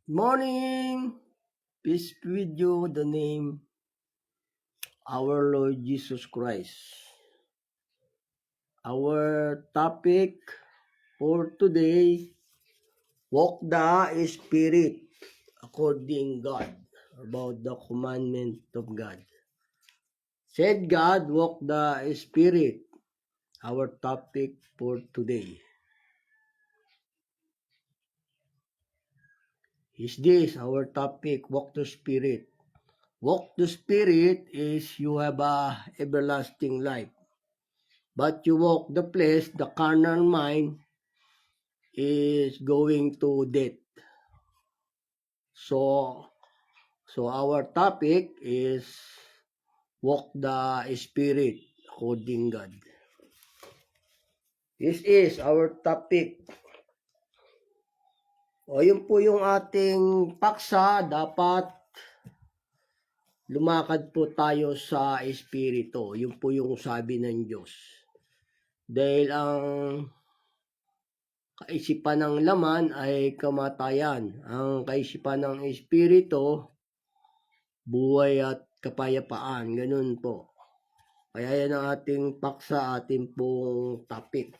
Morning! Peace be with you, the name our Lord Jesus Christ. Our topic for today, walk the Spirit according God, about the commandment of God. Said God, walk the Spirit, our topic for today. Is this our topic, walk the Spirit? Walk the Spirit is you have a everlasting life. But you walk the flesh, the carnal mind is going to death. So our topic is walk the Spirit according God. This is our topic. O yun po yung ating paksa, dapat lumakad po tayo sa Espiritu. Yun po yung sabi ng Diyos. Dahil ang kaisipan ng laman ay kamatayan. Ang kaisipan ng Espiritu, buhay at kapayapaan. Ganun po. Kaya yan ang ating paksa, ating pong topic.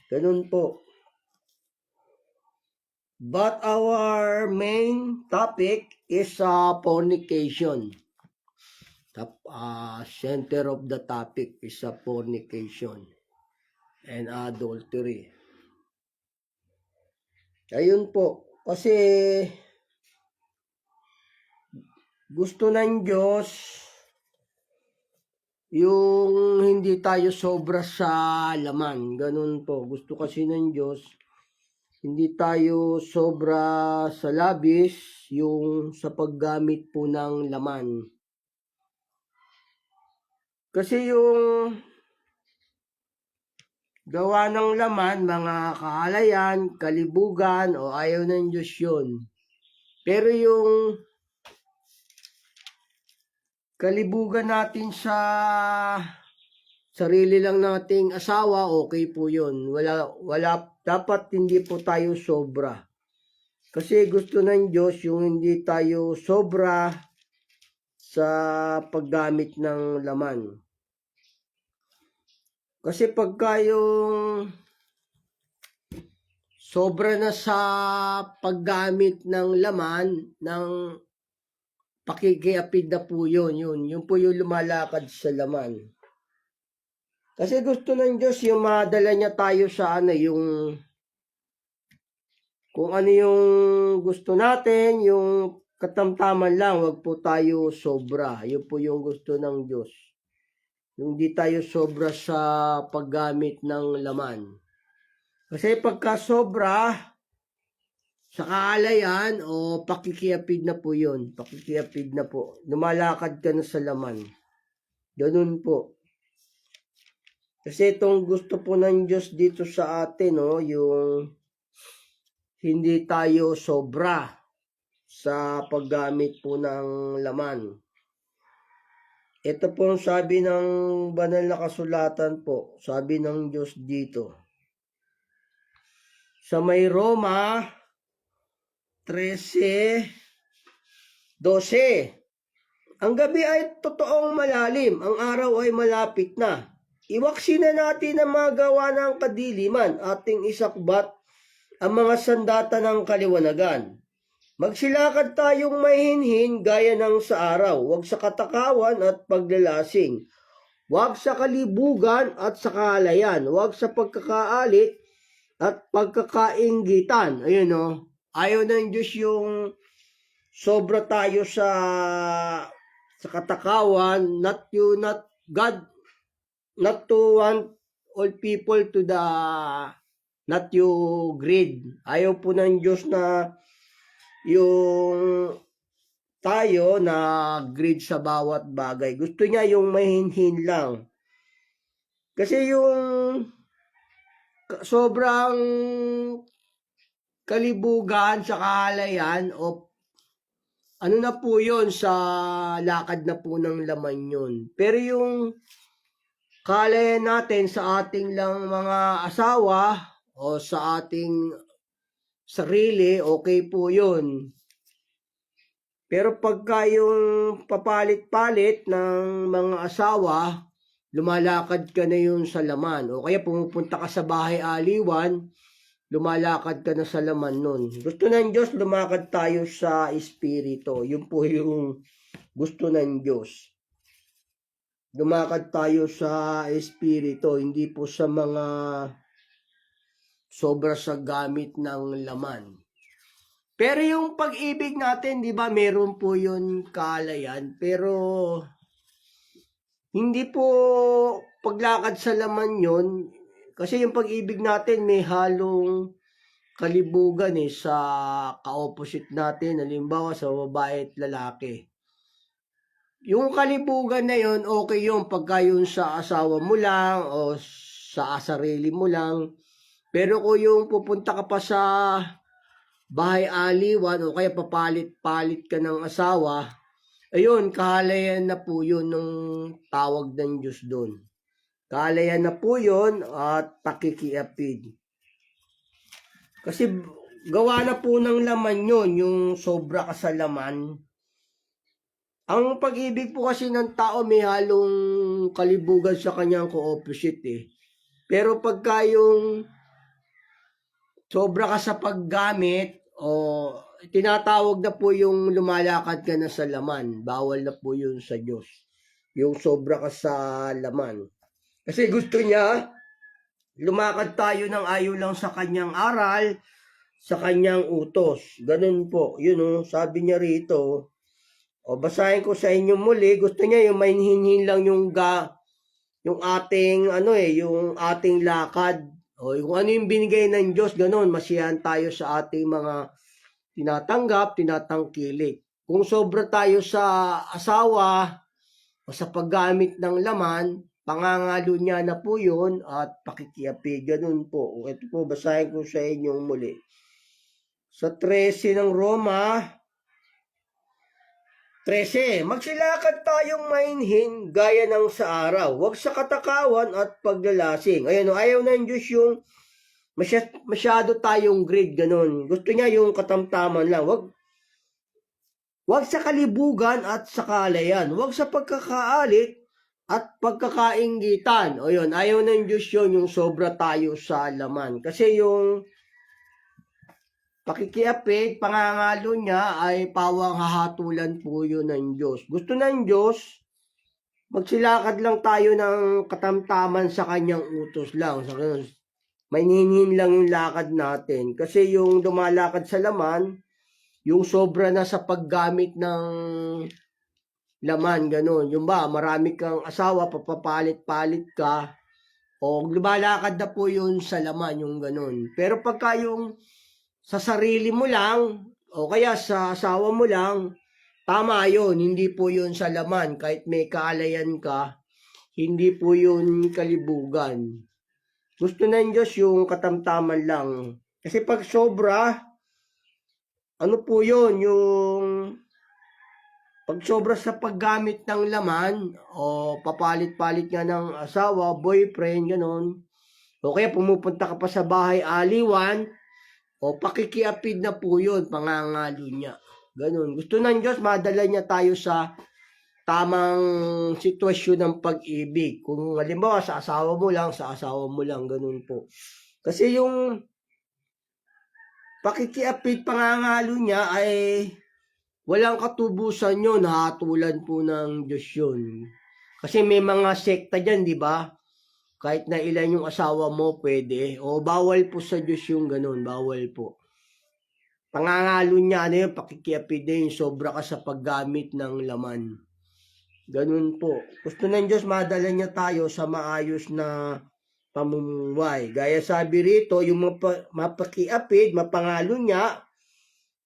Ganun po. But our main topic is fornication. The center of the topic is fornication and adultery. Ayun po. Kasi gusto ng Diyos yung hindi tayo sobra sa laman. Ganun po. Gusto kasi ng Diyos hindi tayo sobra sa labis yung sa paggamit po ng laman. Kasi yung gawa ng laman, mga kaalayan, kalibugan, o ayaw ng Diyos yun. Pero yung kalibugan natin sa sarili lang nating asawa, okay po yun. Dapat hindi po tayo sobra. Kasi gusto ng Diyos yung hindi tayo sobra sa paggamit ng laman. Kasi pagka yung sobra na sa paggamit ng laman, ng pakikiapid na po yun. Yun po yung lumalakad sa laman. Kasi gusto ng Diyos yung madala niya tayo sa yung kung ano yung gusto natin, yung katamtaman lang, wag po tayo sobra. Yun po yung gusto ng Diyos. Yung di tayo sobra sa paggamit ng laman. Kasi pagka sobra sa kaalayan o pakikiapid na po yun. Pakikiapid na po. Lumalakad ka na sa laman. Ganun po. Kasi itong gusto po ng Diyos dito sa atin, yung hindi tayo sobra sa paggamit po ng laman. Ito po ang sabi ng banal na kasulatan po. Sabi ng Diyos dito. Sa may Roma 13:12. Ang gabi ay totoong malalim. Ang araw ay malapit na. Iwaksi na natin ang mga gawa ng kadiliman, ating isakbat ang mga sandata ng kaliwanagan. Magsilakad tayong mahinhin gaya ng sa araw, huwag sa katakawan at paglalasing, huwag sa kalibugan at sa kaalayan, huwag sa pagkakaalit at pagkakainggitan. Ayun ayaw ng Diyos yung sobra tayo sa katakawan, not God, not to want all people to not you greed. Ayaw po ng Diyos na yung tayo na greed sa bawat bagay. Gusto niya yung mahinhin lang. Kasi yung sobrang kalibugan sa kaalayan o ano na po yun, sa lakad na po ng laman yun. Pero yung kaalayan natin sa ating lang mga asawa o sa ating sarili, okay po yun. Pero pagka yung papalit-palit ng mga asawa, lumalakad ka na yun sa laman. O kaya pumupunta ka sa bahay aliwan, lumalakad ka na sa laman nun. Gusto ng Diyos, lumakad tayo sa espiritu. Yun po yung gusto ng Diyos. Lumakad tayo sa espiritu, hindi po sa mga sobra sa gamit ng laman. Pero yung pag-ibig natin, di ba, meron po yun kaalayan. Pero hindi po paglakad sa laman yun. Kasi yung pag-ibig natin may halong kalibugan sa ka-opposite natin. Halimbawa sa babae at lalaki. Yung kalibugan na yun, okay yung pagka yun sa asawa mo lang o sa sarili mo lang. Pero kung yung pupunta ka pa sa bahay aliwan o kaya papalit-palit ka ng asawa, ayun, kahalayan na po yun nung tawag ng Diyos doon. Kahalayan na po yun at pakikiapid. Kasi gawa na po ng laman yun, yung sobra ka sa laman. Ang pag-ibig po kasi ng tao may halong kalibugan sa kanyang co-opposite Pero pagka yung sobra ka sa paggamit o tinatawag na po yung lumalakad ka na sa laman. Bawal na po yun sa Diyos. Yung sobra ka sa laman. Kasi gusto niya, lumakad tayo ng ayaw lang sa kanyang aral, sa kanyang utos. Ganun po. Yun sabi niya rito. O basahin ko sa inyo muli. Gusto niya yung mainhinhin lang yung ating yung ating lakad. O kung ano yung binigay ng Diyos, ganun, masiyahan tayo sa ating mga tinatanggap, tinatangkilik. Kung sobra tayo sa asawa o sa paggamit ng laman, pangangalo niya na po yun at pakikiapi. Ganun po. Ito po, basahin ko sa inyo muli. Sa 13 ng Roma, 13, magsilakad tayong mainhin gaya ng sa araw. Huwag sa katakawan at paglalasing. Ayan ayaw ng Diyos yung masyado tayong greed, ganun. Gusto niya yung katamtaman lang. Huwag sa kalibugan at sa kaalayan. Huwag sa pagkakaalit at pagkakainggitan. O yun, ayaw ng Diyos yun, yung sobra tayo sa laman. Kasi yung pakikiapid, pangangalo niya ay pawang hahatulan po yun ng Diyos. Gusto ng Diyos, magsilakad lang tayo ng katamtaman sa kanyang utos lang. Sa maininin lang yung lakad natin. Kasi yung lumalakad sa laman, yung sobra na sa paggamit ng laman, ganun. Yung ba, marami kang asawa, papapalit-palit ka, o lumalakad na po yun sa laman, yung ganun. Pero pagka yung sa sarili mo lang, o kaya sa asawa mo lang, tama yun, hindi po yun sa laman. Kahit may kaalayan ka, hindi po yun kalibugan. Gusto ng Diyos yung katamtaman lang. Kasi pag sobra, ano po yun, yung pag sobra sa paggamit ng laman, o papalit-palit nga ng asawa, boyfriend, ganun, o kaya pumupunta ka pa sa bahay aliwan, o pakikiapid na po yun, pangangalo niya. Ganun. Gusto ng Diyos, madala niya tayo sa tamang sitwasyon ng pag-ibig. Kung halimbawa sa asawa mo lang, ganun po. Kasi yung pakikiapid, pangangalo niya ay walang katubusan yun, hatulan po ng Diyos yun. Kasi may mga sekta dyan, di ba? Kahit na ilan yung asawa mo, pwede. O bawal po sa Diyos yung ganun, bawal po. Pangangalo niya, pakikiapid din, sobra ka sa paggamit ng laman. Ganun po. Gusto ng Diyos, madala niya tayo sa maayos na pamumuhay. Gaya sabi rito, yung mapakiapid, mapangalo niya,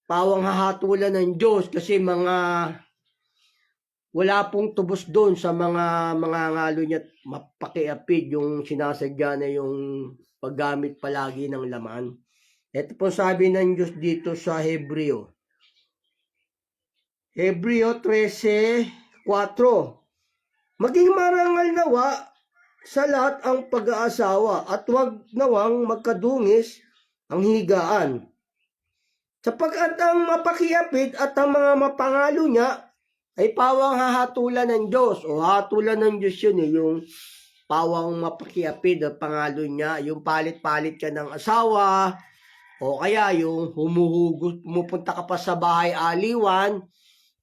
pawang hahatulan ng Diyos kasi wala pong tubos doon sa mga ngalo niya mapakiapid yung sinasadya na yung paggamit palagi ng laman. Ito po sabi ng Diyos dito sa Hebreo. Hebreo 13:4. Maging marangal nawa sa lahat ang pag-aasawa at huwag nawang magkadungis ang higaan. Sapagkat ang mapakiapid at ang mga mapangalo niya ay pawang hahatulan ng Diyos. O hatulan ng Diyos yun yung pawang mapakiapid at pangalo niya. Yung palit-palit ka ng asawa, o kaya yung humuhugot, pumupunta ka pa sa bahay aliwan,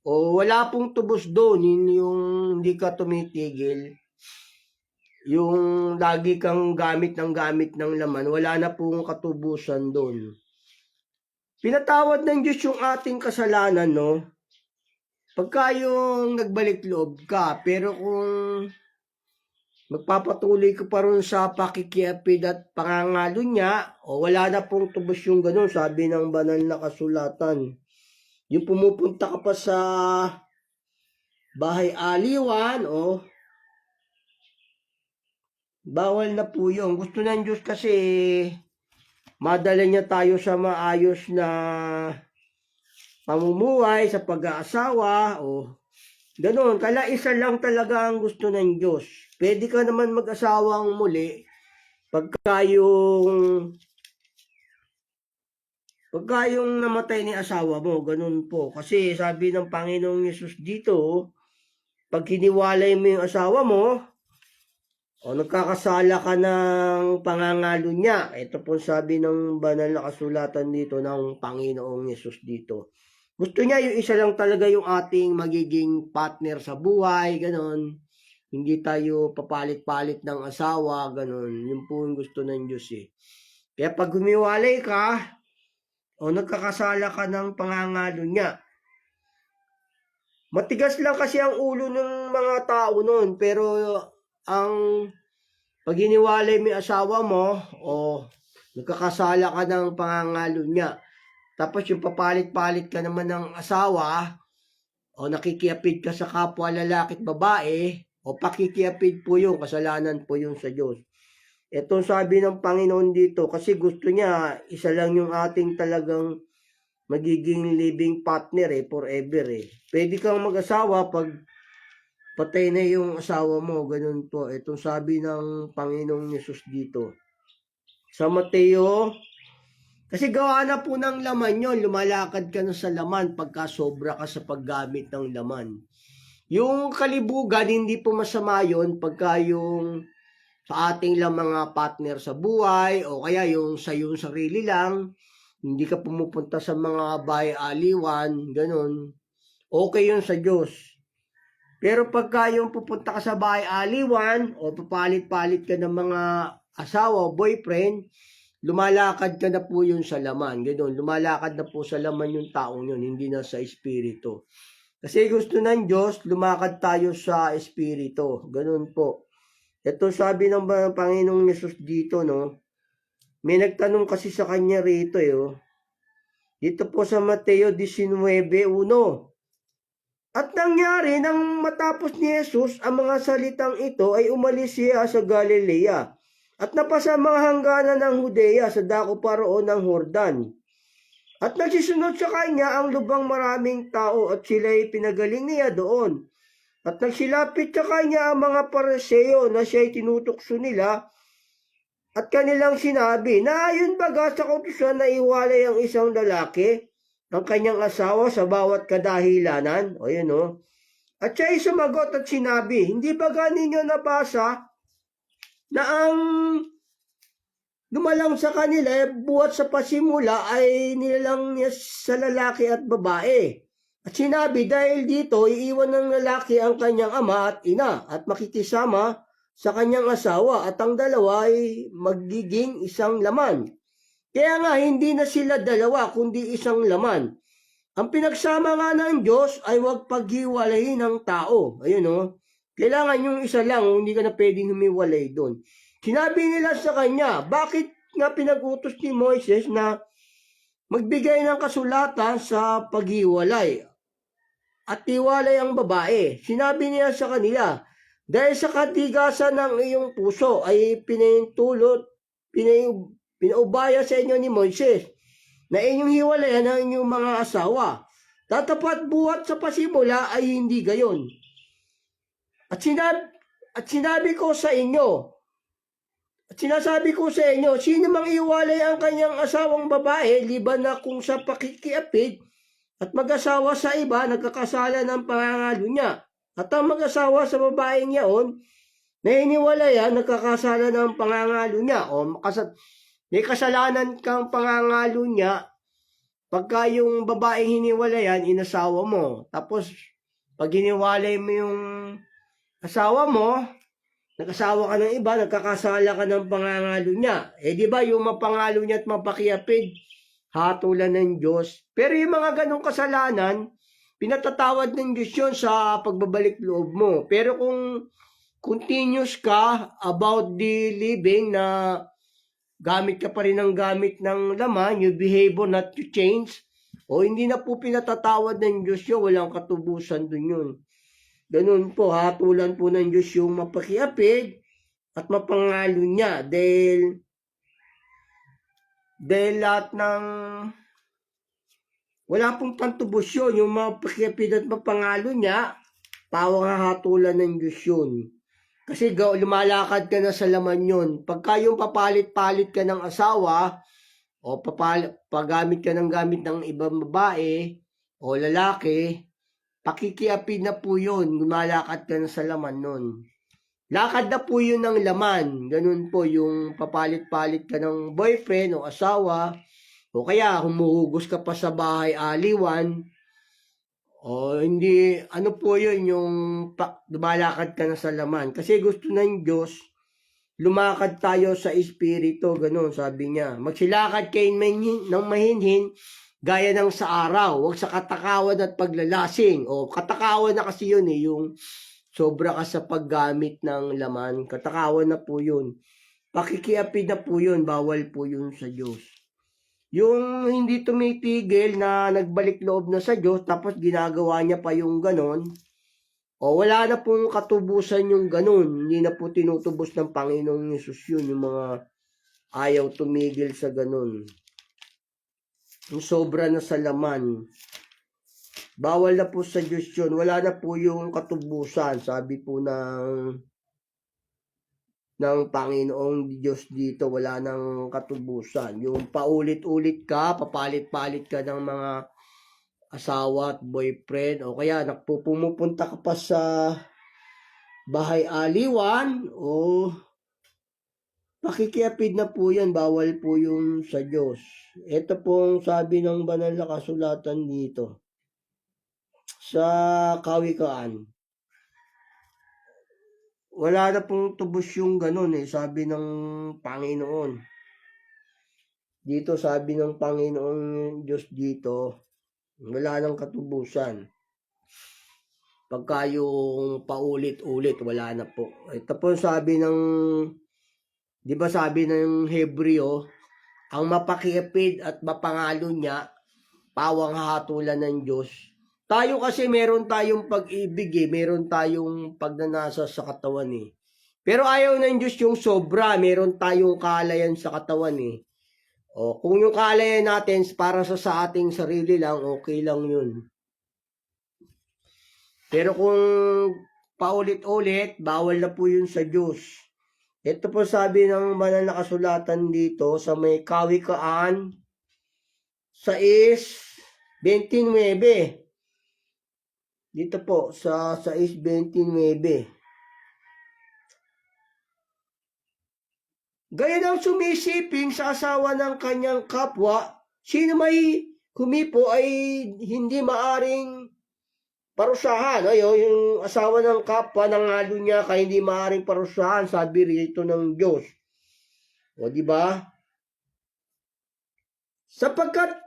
o wala pong tubos doon, yung hindi ka tumitigil. Yung lagi kang gamit ng laman, wala na pong katubusan doon. Pinatawad ng Diyos yung ating kasalanan, no? Pagka yung nagbalik loob ka, pero kung magpapatuloy ka pa rin sa pakikiapid at pangangalo niya, o wala na pong tubos yung ganun, sabi ng banal na kasulatan. Yung pumupunta ka pa sa bahay aliwan, o bawal na po yun. Gusto ng Diyos kasi madala niya tayo sa maayos na pamumuhay, sa pag-aasawa, o ganoon. Kaya isa lang talaga ang gusto ng Diyos. Pwede ka naman mag-asawang muli pagka yung namatay ni asawa mo, ganun po. Kasi sabi ng Panginoong Yesus dito, pag hiniwalay mo yung asawa mo, o nagkakasala ka ng pangangalo niya. Ito po sabi ng banal na kasulatan dito ng Panginoong Yesus dito. Gusto niya yung isa lang talaga yung ating magiging partner sa buhay, ganon. Hindi tayo papalit-palit ng asawa, ganon. Yun po yung gusto ng Diyos eh. Kaya pag humiwalay ka, o nagkakasala ka ng pangangalo niya, matigas lang kasi ang ulo ng mga tao noon, pero ang pag hiniwalay mo yung asawa mo, o nagkakasala ka ng pangangalo niya, tapos yung papalit-palit ka naman ng asawa, o nakikiapid ka sa kapwa lalaki at babae, o pakikiapid po yung kasalanan po yung sa Diyos. Ito sabi ng Panginoon dito, kasi gusto niya, isa lang yung ating talagang magiging living partner forever Pwede kang mag-asawa pag patay na yung asawa mo, ganun po. Ito sabi ng Panginoong Yesus dito. Sa Mateo, kasi gawa na po ng laman yon, lumalakad ka na sa laman pagka sobra ka sa paggamit ng laman. Yung kalibugan, hindi po masama yon pagka yung sa ating lang mga partner sa buhay, o kaya yung sa yung sarili lang, hindi ka pumupunta sa mga bahay aliwan, ganun. Okay yun sa Diyos. Pero pagka yung pupunta ka sa bahay aliwan, o papalit-palit ka ng mga asawa o boyfriend, lumalakad ka na po yun sa laman. Ganun, lumalakad na po sa laman yung taong yun, hindi na sa espiritu. Kasi gusto ng Diyos, lumakad tayo sa espiritu. Ganun po. Ito sabi ng Panginoong Yesus dito, no? May nagtanong kasi sa kanya rito, Dito po sa Mateo 19:1. At nangyari nang matapos ni Jesus ang mga salitang ito ay umalis siya sa Galilea at napasa mga hangganan ng Judea sa dako pa roon ng Jordan. At nagsisunod sa kanya ang lubang maraming tao at sila'y pinagaling niya doon. At nagsilapit sa kanya ang mga Pariseo na siya'y tinutukso nila at kanilang sinabi, na ayon baga sa kautusan na iwalay ang isang lalaki ang kanyang asawa sa bawat kadahilanan. O yun At siya'y sumagot at sinabi, hindi baga ninyo nabasa na ang dumalang sa kanila buhat sa pasimula ay nilalang niya sa lalaki at babae. At sinabi, dahil dito, iiwan ng lalaki ang kanyang ama at ina at makikisama sa kanyang asawa at ang dalawa ay magiging isang laman. Kaya nga, hindi na sila dalawa, kundi isang laman. Ang pinagsama nga ng Diyos ay huwag paghiwalayin ng tao. Ayun Kailangan yung isa lang, hindi ka na pwedeng humiwalay doon. Sinabi nila sa kanya, bakit nga pinag-utos ni Moises na magbigay ng kasulatan sa paghiwalay at iwalay ang babae? Sinabi niya sa kanila, dahil sa katigasan ng iyong puso ay pinaubaya sa inyo ni Moises na inyong hiwalayan ang inyong mga asawa. Tatapat buhat sa pasimula ay hindi gayon. At sinabi ko sa inyo, At sinasabi ko sa inyo, sino mang iwalay ang kanyang asawang babae, liban na kung sa pakikiapid, at mag-asawa sa iba, nagkakasala ng pangangalo niya. At ang mag-asawa sa babaeng yaon, na hiniwalayan, nagkakasala ng pangangalo niya. O may kasalanan kang pangangalo niya, pagka yung babaeng hiniwalayan, inasawa mo. Tapos, pag hiniwalay mo yung asawa mo, nag-asawa ka ng iba, nagkakasala ka ng pangangalo niya. Di ba yung mapangalo niya at mapakiapid, hatulan ng Diyos. Pero yung mga ganong kasalanan, pinatatawad ng Diyos yun sa pagbabalik loob mo. Pero kung continuous ka about the living na gamit ka pa rin ng gamit ng laman, yung behavior not to change, o hindi na po pinatatawad ng Diyos yun, walang katubusan dun yun. Ganun po, hatulan po ng Diyos yung mapakiapid at mapangalo niya dahil lahat ng wala pong pantubos yun, yung mapakiapid at mapangalo niya, pawang hahatulan ng Diyos yun. Kasi lumalakad ka na sa laman yun. Pagka yung papalit-palit ka ng asawa, o paggamit ka ng gamit ng ibang babae, o lalaki, pakikiapid na po yun. Lumalakad ka na sa laman nun. Lakad na po yun ng laman. Ganun po yung papalit-palit ka ng boyfriend o asawa, o kaya humuhugos ka pa sa bahay aliwan, o hindi, ano po yun, yung lumalakad ka na sa laman. Kasi gusto ng Diyos, lumakad tayo sa espiritu, ganun, sabi niya. Magsilakad kayo ng mahinhin, gaya ng sa araw, huwag sa katakawan at paglalasing. O katakawan na kasi yun yung sobra ka sa paggamit ng laman. Katakawan na po yun. Pakikiapid na po yun, bawal po yun sa Diyos. Yung hindi tumitigil na nagbalik loob na sa Diyos, tapos ginagawa niya pa yung ganon, o wala na pong katubusan yung ganon, hindi na po tinutubos ng Panginoong Yesus yun, yung mga ayaw tumigil sa ganon. Yung sobra na sa laman, bawal na po sa Diyos yun, wala na po yung katubusan, sabi po ng Panginoong Diyos dito, wala nang katubusan. Yung paulit-ulit ka, papalit-palit ka ng mga asawa at boyfriend, o kaya pumupunta ka pa sa bahay aliwan, o pakikiapid na po yan, bawal po yung sa Diyos. Ito pong sabi ng banal na kasulatan dito, sa Kawikaan. Wala na pong tubos yung ganun sabi ng Panginoon. Dito sabi ng Panginoong Diyos dito, wala nang katubusan. Pagka yung paulit-ulit, wala na po. Ito po sabi ng, di ba sabi ng Hebreo, ang mapakiapid at mapangalo niya, pawang hatulan ng Diyos. Tayo kasi meron tayong pag-ibig meron tayong pagnanasa sa katawan Pero ayaw ng Diyos yung sobra, meron tayong kaalayan sa katawan O kung yung kaalayan natin para sa ating sarili lang, okay lang yun. Pero kung paulit-ulit, bawal na po yun sa Diyos. Ito po sabi ng banal na kasulatan dito sa may Kawikaan 6:29. Dito po sa 6:29. Gaya ng sumisiping sa asawa ng kanyang kapwa, sino may humipo ay hindi maaring parusahan. Yung asawa ng kapwa, nangalo niya kaya hindi maaring parusahan, sabi rito ng Diyos. O di ba? Sapagkat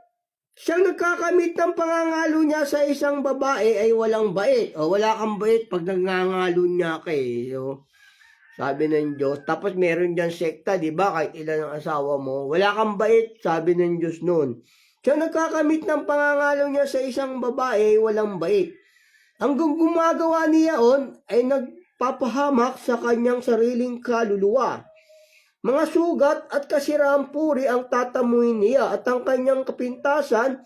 siyang nagkakamit ng pangangalo niya sa isang babae ay walang bait. O wala kang bait pag nangangalo niya sabi ng Diyos. Tapos meron dyan sekta, di ba? Kahit ilan ang asawa mo. Wala kang bait, sabi ng Diyos noon. Siyang nagkakamit ng pangangalo niya sa isang babae ay walang bait. Ang gumagawa niya ay nagpapahamak sa kanyang sariling kaluluwa. Mga sugat at kasiraang puri ang tatamuin niya at ang kanyang kapintasan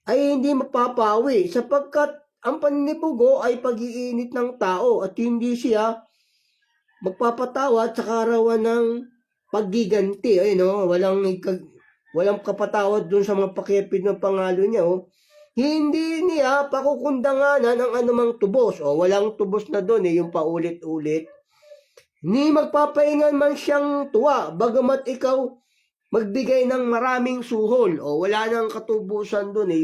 ay hindi mapapawi sapagkat ang paninipugo ay pag-iinit ng tao at hindi siya magpapatawad sa karawan ng paggiganti. Ay, no? Walang kapatawad dun sa mga pakiapid ng pangalo niya, oh. Hindi niya pakukundanganan ang anumang tubos. O, walang tubos na doon, yung paulit-ulit. Ni magpapaingan man siyang tuwa, bagamat ikaw magbigay ng maraming suhol. O, wala nang katubusan doon,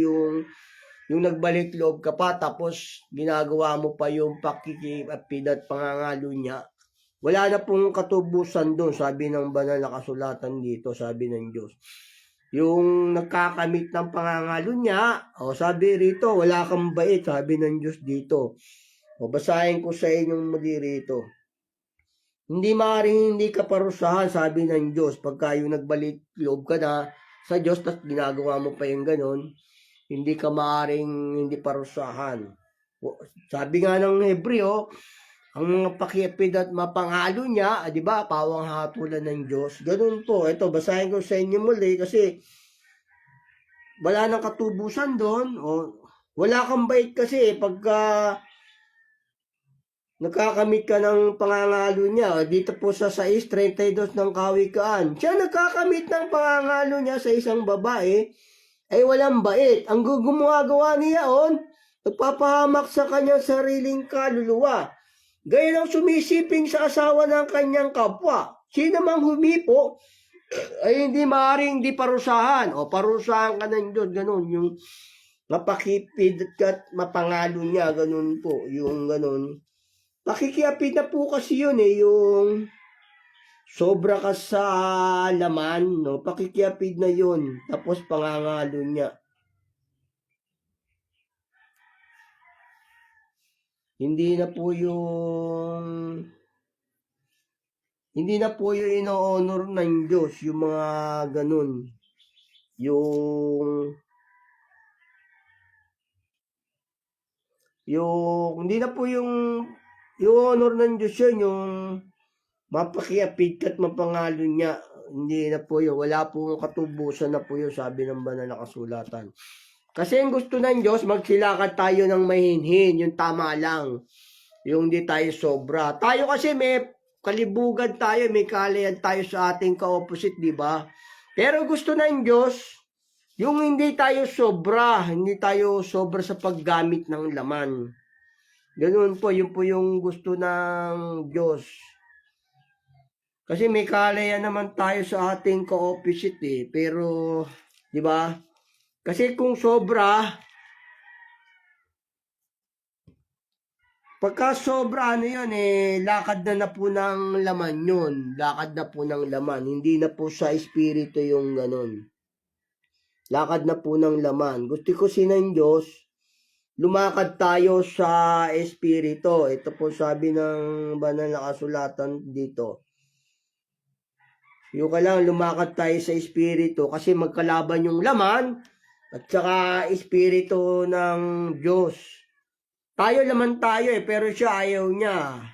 yung nagbalik loob ka pa, tapos ginagawa mo pa yung pakikipid at pangangalo niya. Wala na pong katubusan doon, sabi ng banal na kasulatan dito, sabi ng Diyos. Yung nagkakamit ng pangangalo niya, o sabi rito, wala kang bait, sabi ng Diyos dito. O basahin ko sa inyong muli rito. Hindi maaaring hindi ka parusahan, sabi ng Diyos, pagka yung nagbalik loob ka na sa Diyos, tapos ginagawa mo pa yung ganon, hindi ka maaaring hindi parusahan. Sabi nga ng Hebreo, ang mga pakiapid at mapangalo niya, di ba, pawang hatulan ng Diyos. Ganun po. Ito, basahin ko sa inyo muli kasi wala nang katubusan doon. O, wala kang bait kasi pagka nagkakamit ka ng pangangalo niya. Dito po sa 6:32 ng Kawikaan. Siya nagkakamit ng pangangalo niya sa isang babae, ay walang bait. Ang gumagawa niya nagpapahamak sa kanyang sariling kaluluwa. Gaya ng sumisiping sa asawa ng kanyang kapwa. Sino mang humipo, ay hindi maaaring di parusahan. O parusahan ka ng Diyos. Ganun. Yung mapakipid at mapangalo niya. Ganun po. Yung ganun. Pakikiapid na po kasi yun yung sobra ka sa laman, no? Pakikiapid na yun. Tapos pangangalo niya. Hindi na po yung ino-honor ng Diyos, yung mga ganun. Hindi na po yung honor ng Diyos yun, yung mapakiapid at mapangalo niya. Hindi na po yun. Wala po katubusan na po yun, sabi ng banal na kasulatan. Kasi ang gusto ng Diyos, magsilakad tayo ng mahinhin, yung tama lang. Yung hindi tayo sobra. Tayo kasi may kalibugan tayo, may kalayan tayo sa ating ka-opposite, di ba? Pero gusto ng Diyos, yung hindi tayo sobra sa paggamit ng laman. Ganun po, yun po yung gusto ng Diyos. Kasi may kalayan naman tayo sa ating ka-opposite pero, di ba? Kasi kung sobra, pagka sobra, lakad na po ng laman yun. Lakad na po ng laman. Hindi na po sa espiritu yung ganun. Lakad na po ng laman. Gusto ko ng Diyos, lumakad tayo sa espiritu. Ito po sabi ng banal na kasulatan dito. Yung kailangan lumakad tayo sa espiritu kasi magkalaban yung laman at saka espiritu ng Diyos. Tayo laman tayo pero siya ayaw niya.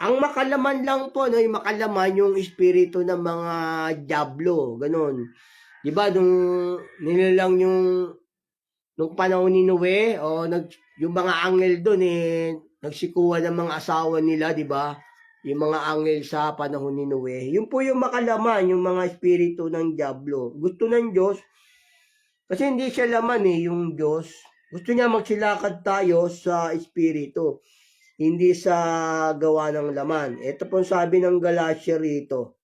Ang makalaman lang po, yung makalaman yung espiritu ng mga diablo, ganun. Diba, nilalang nung panahon ni Noe, yung mga angel doon nagsikuha ng mga asawa nila, diba? Yung mga angel sa panahon ni Noe. Yun po yung makalaman, yung mga espiritu ng diablo. Gusto ng Diyos, kasi hindi siya laman yung Diyos. Gusto niya magsilakad tayo sa espiritu, hindi sa gawa ng laman. Ito po sabi ng Galatia rito.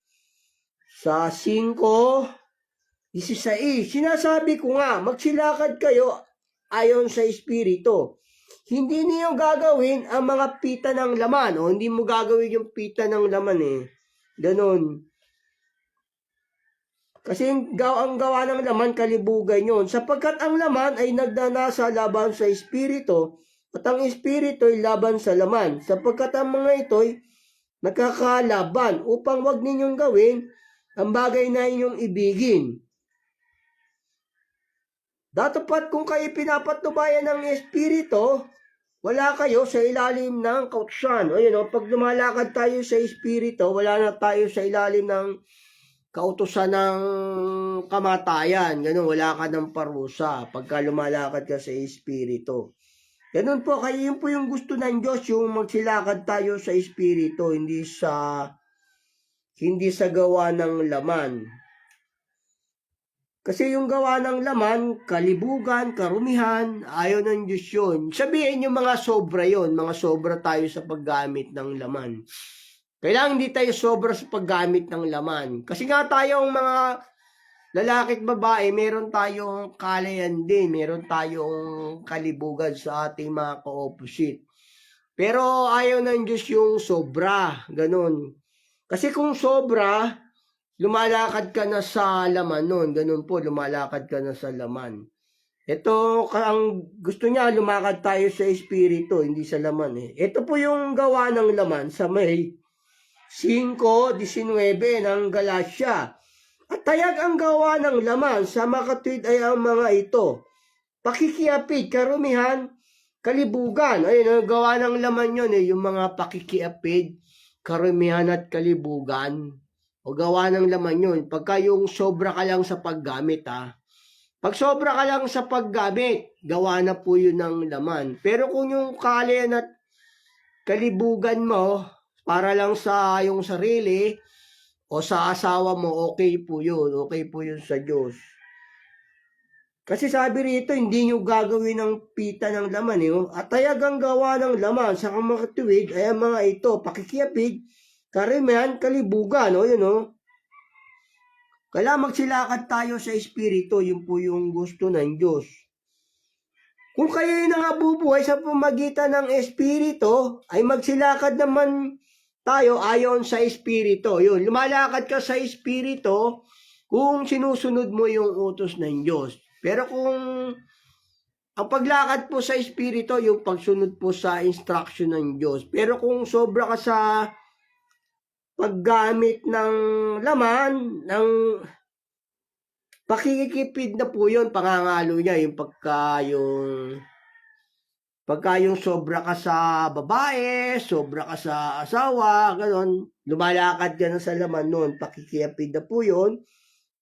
Sa 5:16, sinasabi ko nga, magsilakad kayo ayon sa espiritu. Hindi niyo gagawin ang mga pita ng laman. O hindi mo gagawin yung pita ng laman Ganon. Kasi ang gawa ng laman, kalibugan yun. Sapagkat ang laman ay nagdanasa laban sa espiritu, at ang espiritu ay laban sa laman. Sapagkat ang mga ito'y nakakalaban upang wag ninyong gawin ang bagay na inyong ibigin. Datapat kung kayo pinapatnubayan ng espiritu, wala kayo sa ilalim ng kautusan. Pag lumalakad tayo sa espiritu, wala na tayo sa ilalim ng kautusan ng kamatayan. Ganun, wala ka ng parusa pagka lumalakad ka sa espiritu. Ganun po, kaya yun po yung gusto ng Diyos, yung magsilakad tayo sa espiritu, hindi sa hindi sa gawa ng laman. Kasi yung gawa ng laman, kalibugan, karumihan, ayaw ng Diyos yun. Sabihin yung mga sobra yon, mga sobra tayo sa paggamit ng laman. Kailangan hindi tayo sobra sa paggamit ng laman. Kasi nga tayong mga lalaki at babae, meron tayong kalayan din, meron tayong kalibugan sa ating mga ka-opposite. Pero ayaw ng Diyos yung sobra, ganun. Kasi kung sobra, lumalakad ka na sa laman nun. Ganun po, lumalakad ka na sa laman. Ito, ang gusto niya, lumakad tayo sa espiritu, hindi sa laman eh. Ito po yung gawa ng laman sa may 5:19 ng Galatia. At tayag ang gawa ng laman sa makatwid ay ang mga ito. Pakikiapid, karumihan, kalibugan. Ayun, ang gawa ng laman yun eh, yung mga pakikiapid, karumihan at kalibugan. O gawa ng laman yun. Pagka yung sobra ka lang sa paggamit ha. Pag sobra ka lang sa paggamit, gawa na po yun ng laman. Pero kung yung kalayan at kalibugan mo, para lang sa yung sarili, o sa asawa mo, okay po yun. Okay po yun sa Diyos. Kasi sabi rito, hindi nyo gagawin ng pita ng laman. At tayag ang gawa ng laman sa kamakatuwid ay ang mga ito, pakikiapid, karamihan, kalibugan, Kailangan magsilakad tayo sa espiritu, yun po yung gusto ng Diyos. Kung kayo yung nangabubuhay sa pamagitan ng espiritu, ay magsilakad naman tayo ayon sa espiritu. Yun, lumalakad ka sa espiritu kung sinusunod mo yung utos ng Diyos. Pero kung ang paglakad po sa espiritu, yung pagsunod po sa instruction ng Diyos. Pero kung sobra ka sa paggamit ng laman, ng pakikipid na po yun, pangangalo niya, yung pagka yung sobra ka sa babae, sobra ka sa asawa, gano'n, lumalakad ka na sa laman nun, pakikipid na po yun,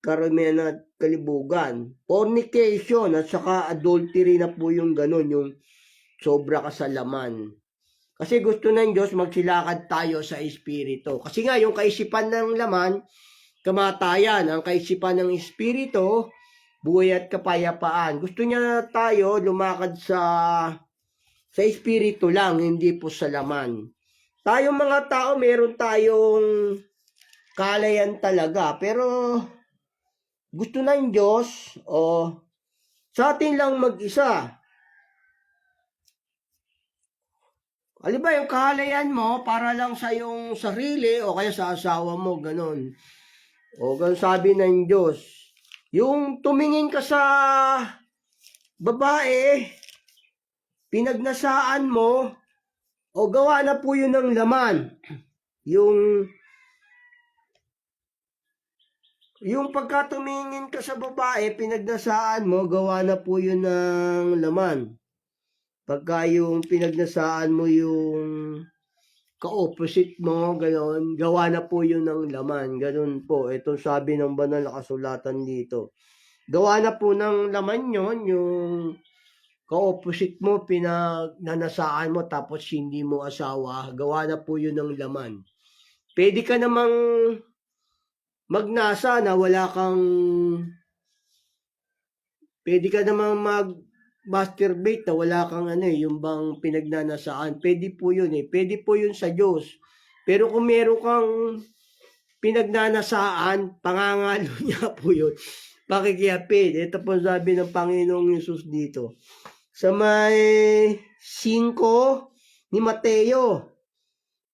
karamihan at kalibugan. Fornication at saka adultery na po yung gano'n, yung sobra ka sa laman. Kasi gusto ng Diyos magsilakad tayo sa espiritu. Kasi nga yung kaisipan ng laman, kamatayan. Ang kaisipan ng espiritu, buhay at kapayapaan. Gusto niya tayo lumakad sa espiritu lang, hindi po sa laman. Tayong mga tao, meron tayong kalayan talaga. Pero gusto ng Diyos, sa atin lang mag-isa. Halimbawa, yung kahalayan mo, para lang sa iyong sarili o kaya sa asawa mo, ganun. O ganun sabi ng Diyos. Yung tumingin ka sa babae, pinagnasaan mo, o gawa na po yun ng laman. Yung pagkatumingin ka sa babae, pinagnasaan mo, gawa na po yun ng laman. Pagka yung pinagnasaan mo yung ka-opposite mo, gano'n, gawa na po yun ng laman. Gano'n po. Itong sabi ng banal na kasulatan dito. Gawa na po ng laman yun, yung ka-opposite mo, pinagnanasaan mo, tapos hindi mo asawa, gawa na po yun ng laman. Pwede ka namang magnasa na wala kang, pwede ka namang masturbate na wala kang yung bang pinagnanasaan. Pwede po yun Pwede po yun sa Diyos. Pero kung meron kang pinagnanasaan, pangangalo niya po yun. Pakikiapid. Ito po sabi ng Panginoong Yesus dito. Sa may 5 ni Mateo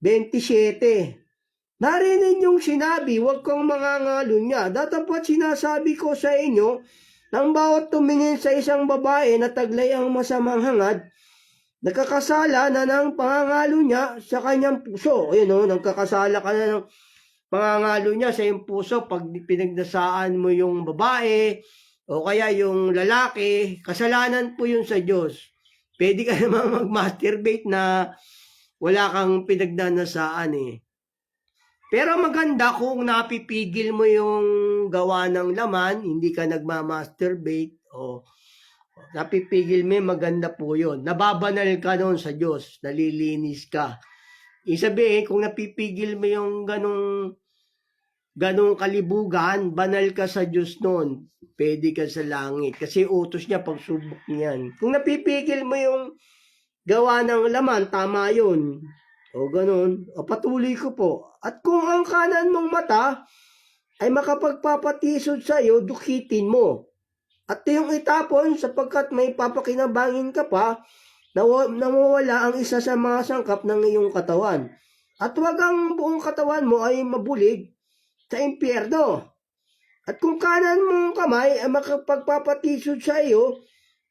27. Narinig niyong sinabi, huwag kang mangangalo niya. Datapat sinasabi ko sa inyo, nang bawat tumingin sa isang babae na taglay ang masamang hangad, nagkakasala na ng pangangalo niya sa kanyang puso. Nagkakasala ka na ng pangangalo niya sa iyong puso pag pinagnasaan mo yung babae o kaya yung lalaki, kasalanan po yun sa Diyos. Pwede ka naman mag-masturbate na wala kang pinagnanasaan Pero maganda kung napipigil mo yung gawa ng laman, hindi ka nagmamasturbate, o napipigil mo, maganda po yun. Nababanal ka nun sa Diyos, nalilinis ka. Isabihin, kung napipigil mo yung ganong ganong kalibugan, banal ka sa Diyos nun. Pwede ka sa langit. Kasi utos niya, pagsubok niyan. Kung napipigil mo yung gawa ng laman, tama yun. O ganun. O patuloy ko po. At kung ang kanan mong mata ay makapagpapatisod sa iyo, dukitin mo. At yung itapon sapagkat may papakinabangin ka pa, nawawala ang isa sa mga sangkap ng iyong katawan. At huwag ang buong katawan mo ay mabulig sa impyerno. At kung kanan mong kamay ay makapagpapatisod sa iyo,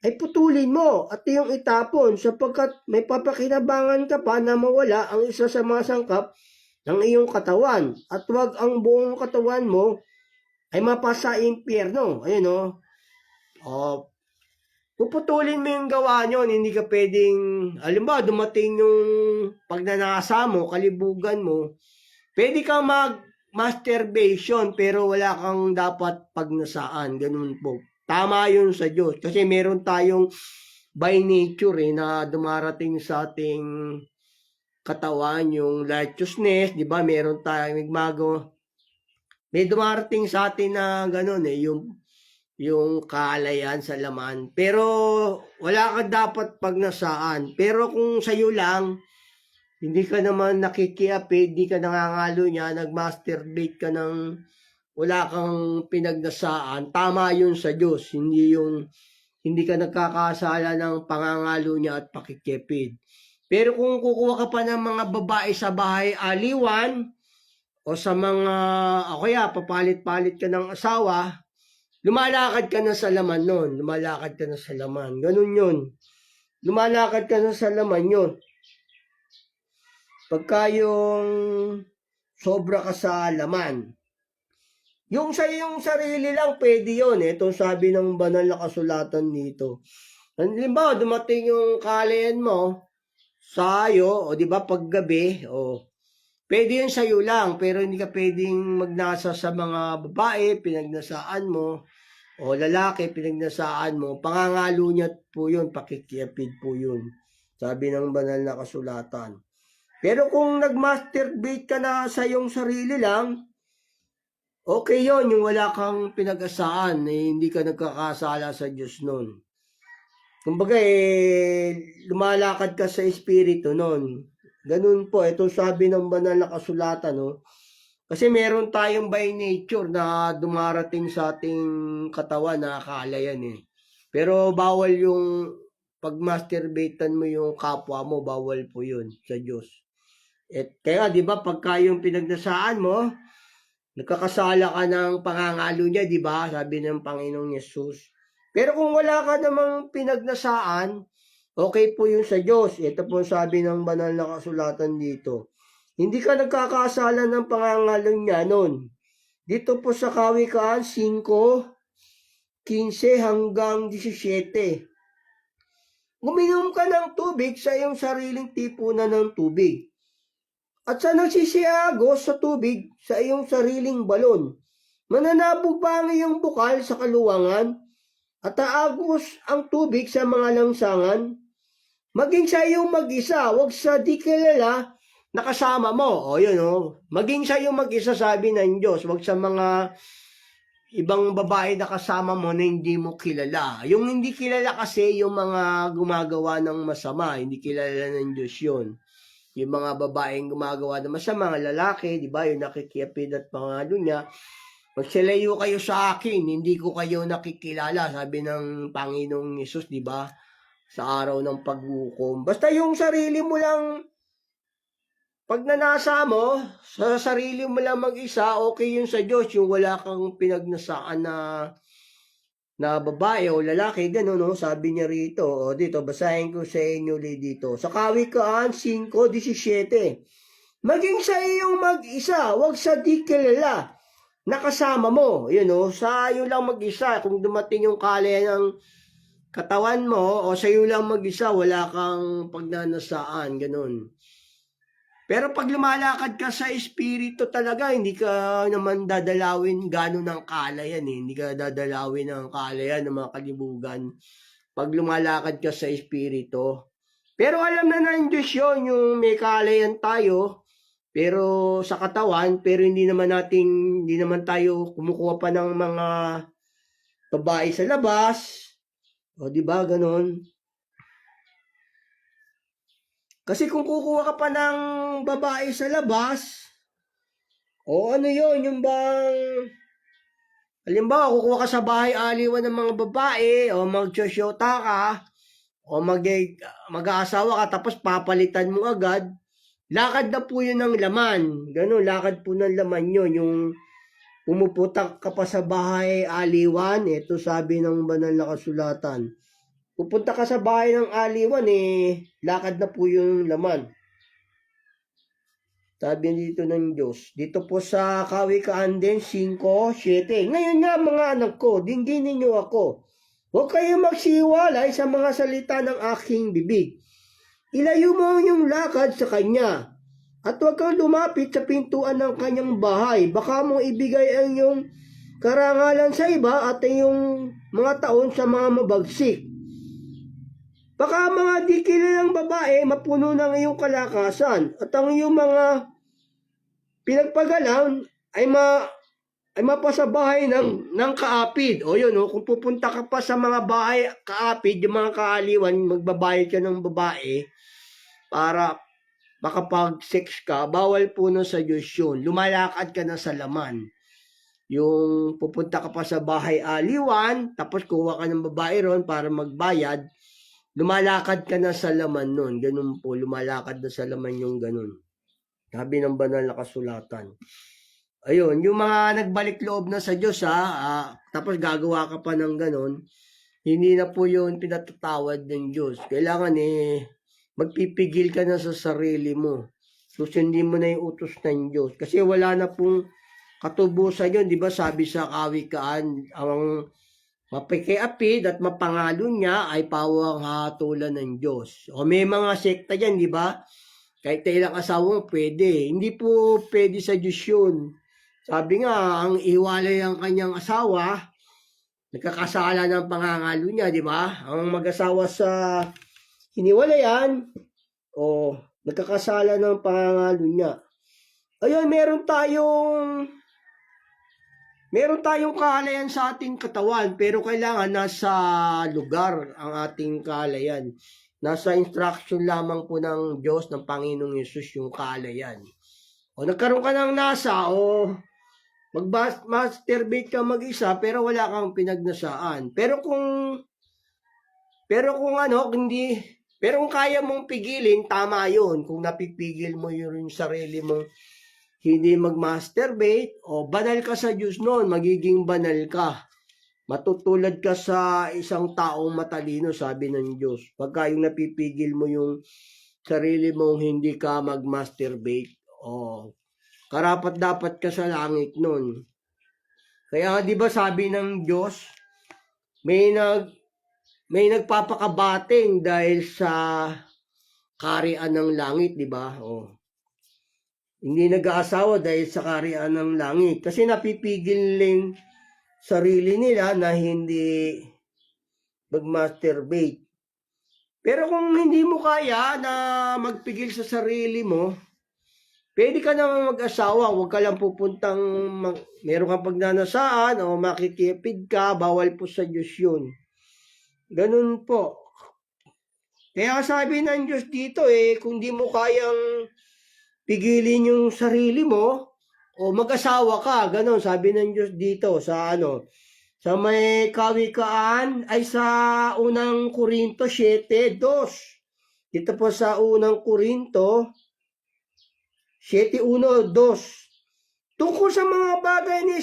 ay putulin mo at iyong itapon sapagkat may papakinabangan ka pa na mawala ang isa sa mga sangkap ng iyong katawan. At huwag ang buong katawan mo ay mapasa impyerno. Ayun o. Puputulin mo yung gawa nyo, hindi ka pwedeng, alam ba, dumating yung pagnanasa mo, kalibugan mo, pwede kang mag-masturbation pero wala kang dapat pagnasaan, ganun po. Tama yun sa Diyos kasi meron tayong by nature na dumarating sa ating katawan, yung righteousness, di ba, meron tayong may dumarating sa atin na ganun yung kaalayan sa laman. Pero wala ka dapat pagnasaan. Pero kung sa'yo lang, hindi ka naman nakikiapid, hindi ka nangangalo niya, nag-masturbate ka ng wala kang pinagnasaan, tama yun sa Diyos. Hindi ka nagkakasala ng pangangalo niya at pakikipid. Pero kung kukuha ka pa ng mga babae sa bahay aliwan, o sa mga, o kaya papalit-palit ka ng asawa, lumalakad ka na sa laman nun. Lumalakad ka na sa laman. Ganun yun. Lumalakad ka na sa laman yun. Pagka yung sobra ka sa laman. Yung sa iyong sarili lang, pwede yun. Ito sabi ng banal na kasulatan dito. Halimbawa, dumating yung kalayan mo sa iyo, o di ba paggabi, pwede yun sa'yo lang, pero hindi ka pwedeng magnasa sa mga babae, pinagnasaan mo, o lalaki, pinagnasaan mo, pangangalo niya po yun, pakikiapid po yun. Sabi ng banal na kasulatan. Pero kung nag-masturbate ka na sa iyong sarili lang, okay yun, yung wala kang pinag-asaan, hindi ka nagkakasala sa Diyos nun. Kumbaga lumalakad ka sa espiritu nun. Ganun po, ito sabi ng banal na kasulatan, Kasi meron tayong by nature na dumarating sa ating katawan na akala yan Pero bawal yung pag-masturbatean mo yung kapwa mo, bawal po yun sa Diyos. Kaya di ba pagka yung pinagnasaan mo, nagkakasala ka ng pangangalo niya, di ba? Sabi ng Panginoong Yesus. Pero kung wala ka namang pinagnasaan, okay po yun sa Diyos. Ito po sabi ng banal na kasulatan dito. Hindi ka nagkakasala ng pangangalan niya nun. Dito po sa Kawikaan 5:15 hanggang 17. Uminom ka ng tubig sa iyong sariling tipunan ng tubig. At sa nagsisiagos sa tubig sa iyong sariling balon. Mananabog ba ang iyong bukal sa kaluwangan? At aagos ang tubig sa mga langsangan? Maging sa iyong mag-isa, wag sa di kilala nakasama mo. Yun Maging sa iyong mag-isa, sabi ng Diyos. Wag sa mga ibang babae na kasama mo na hindi mo kilala. Yung hindi kilala kasi yung mga gumagawa ng masama. Hindi kilala ng Diyos yun. Yung mga babaeng gumagawa ng masama, mga lalaki, di ba? Yung nakikiapid at pangalo niya. Magsilayo kayo sa akin, hindi ko kayo nakikilala, sabi ng Panginoong Yesus, di ba? Sa araw ng paghukom. Basta yung sarili mo lang, pag nanasa mo, sa sarili mo lang mag-isa, okay yun sa Diyos. Yung wala kang pinagnasaan na babae o lalaki, gano'n, sabi niya rito. Dito, basahin ko sa inyo dito. Sa Kawikaan 5:17. Maging sa iyong mag-isa, wag sa di kilala, nakasama mo. Sa iyo lang mag-isa. Kung dumating yung kalayan ng katawan mo, o sa iyo lang mag-isa, wala kang pagnanasaan, ganun. Pero pag lumalakad ka sa espiritu talaga, hindi ka naman dadalawin gano'n ng kalayan Hindi ka dadalawin ng kalayan ng mga kalibugan. Pag lumalakad ka sa espiritu. Pero alam na ng Diyos yun, yung may kalayan tayo, pero sa katawan, pero hindi naman tayo kumukuha pa ng mga babae sa labas. O, di ba, ganon. Kasi kung kukuha ka pa ng babae sa labas, o ano yon, yung bang, halimbawa, kukuha ka sa bahay aliwan ng mga babae, o magsosyota ka, o mag-aasawa ka, tapos papalitan mo agad, lakad na po yun ng laman. Ganon, lakad po ng laman yun. Yung pumuputak ka pa sa bahay aliwan, ito sabi ng banal na kasulatan. Pupunta ka sa bahay ng aliwan, lakad na po yung laman. Sabi dito ng Diyos. Dito po sa Kawikaan din, 5:7. Ngayon nga mga anak ko, dinggin ninyo ako. Huwag kayong magsiwalay sa mga salita ng aking bibig. Ilayo mo yung lakad sa kanya. At huwag kang lumapit sa pintuan ng kanyang bahay. Baka mo ibigay ang iyong karangalan sa iba at iyong mga taon sa mga mabagsik. Baka mga di kilalang babae mapuno ng iyong kalakasan at ang iyong mga pinagpagalan ay mapasabahay ng kaapid. O yun, kung pupunta ka pa sa mga bahay kaapid, yung mga kaaliwan, magbabayad ka ng babae para makapag-sex ka, bawal po nun sa Diyos yun. Lumalakad ka na sa laman. Yung pupunta ka pa sa bahay aliwan, tapos kuha ka ng babae ron para magbayad, lumalakad ka na sa laman nun. Ganun po, lumalakad na sa laman yung ganun. Sabi ng banal na kasulatan. Ayun, yung mga nagbalik loob na sa Diyos tapos gagawa ka pa ng ganun, hindi na po yun pinatatawad ng Diyos. Kailangan magpipigil ka na sa sarili mo. Susundin mo na yung utos ng Diyos. Kasi wala na pong katubusan yun. Di ba sabi sa Kawikaan, ang mapikiapid at mapangalo niya ay pawang hatulan ng Diyos. O may mga sekta dyan, di ba? Kahit ilang asawa pwede. Hindi po pwede sa Diyos yun. Sabi nga, ang iwalay ang kanyang asawa, nagkakasala ng pangangalo niya, di ba? Ang mag-asawa sa hiniwalayan, o nagkakasala ng pangangalo niya. Ayun, meron tayong kaalayan sa ating katawan, pero kailangan nasa lugar ang ating kaalayan. Nasa instruction lamang po ng Diyos, ng Panginoong Yesus, yung kaalayan. O nagkaroon ka ng nasa, o mag-masturbate ka mag-isa, pero wala kang pinagnasaan. Pero kung kaya mong pigilin, tama yun. Kung napipigil mo yung sarili mong hindi mag-masturbate, o banal ka sa Diyos noon, magiging banal ka. Matutulad ka sa isang taong matalino, sabi ng Diyos. Pagka yung napipigil mo yung sarili mong hindi ka mag-masturbate, karapat dapat ka sa langit noon. Kaya di ba sabi ng Diyos, may nagpapakabating dahil sa karian ng langit, di ba? Hindi nag-aasawa dahil sa karian ng langit. Kasi napipigil lang sarili nila na hindi mag-masturbate. Pero kung hindi mo kaya na magpigil sa sarili mo, pwede ka naman mag-asawa. Huwag ka lang pupuntang meron kang pagnanasaan o makikipid ka, bawal po sa Diyos yun. Ganun po. Kaya sabi ng Diyos dito kung di mo kayang pigilin yung sarili mo, o mag-asawa ka, ganun, sabi ng Diyos dito, sa may Kawikaan, ay sa unang Korinto 7:2. Dito po sa unang Korinto, 7:1, 2. Tungkol sa mga bagay na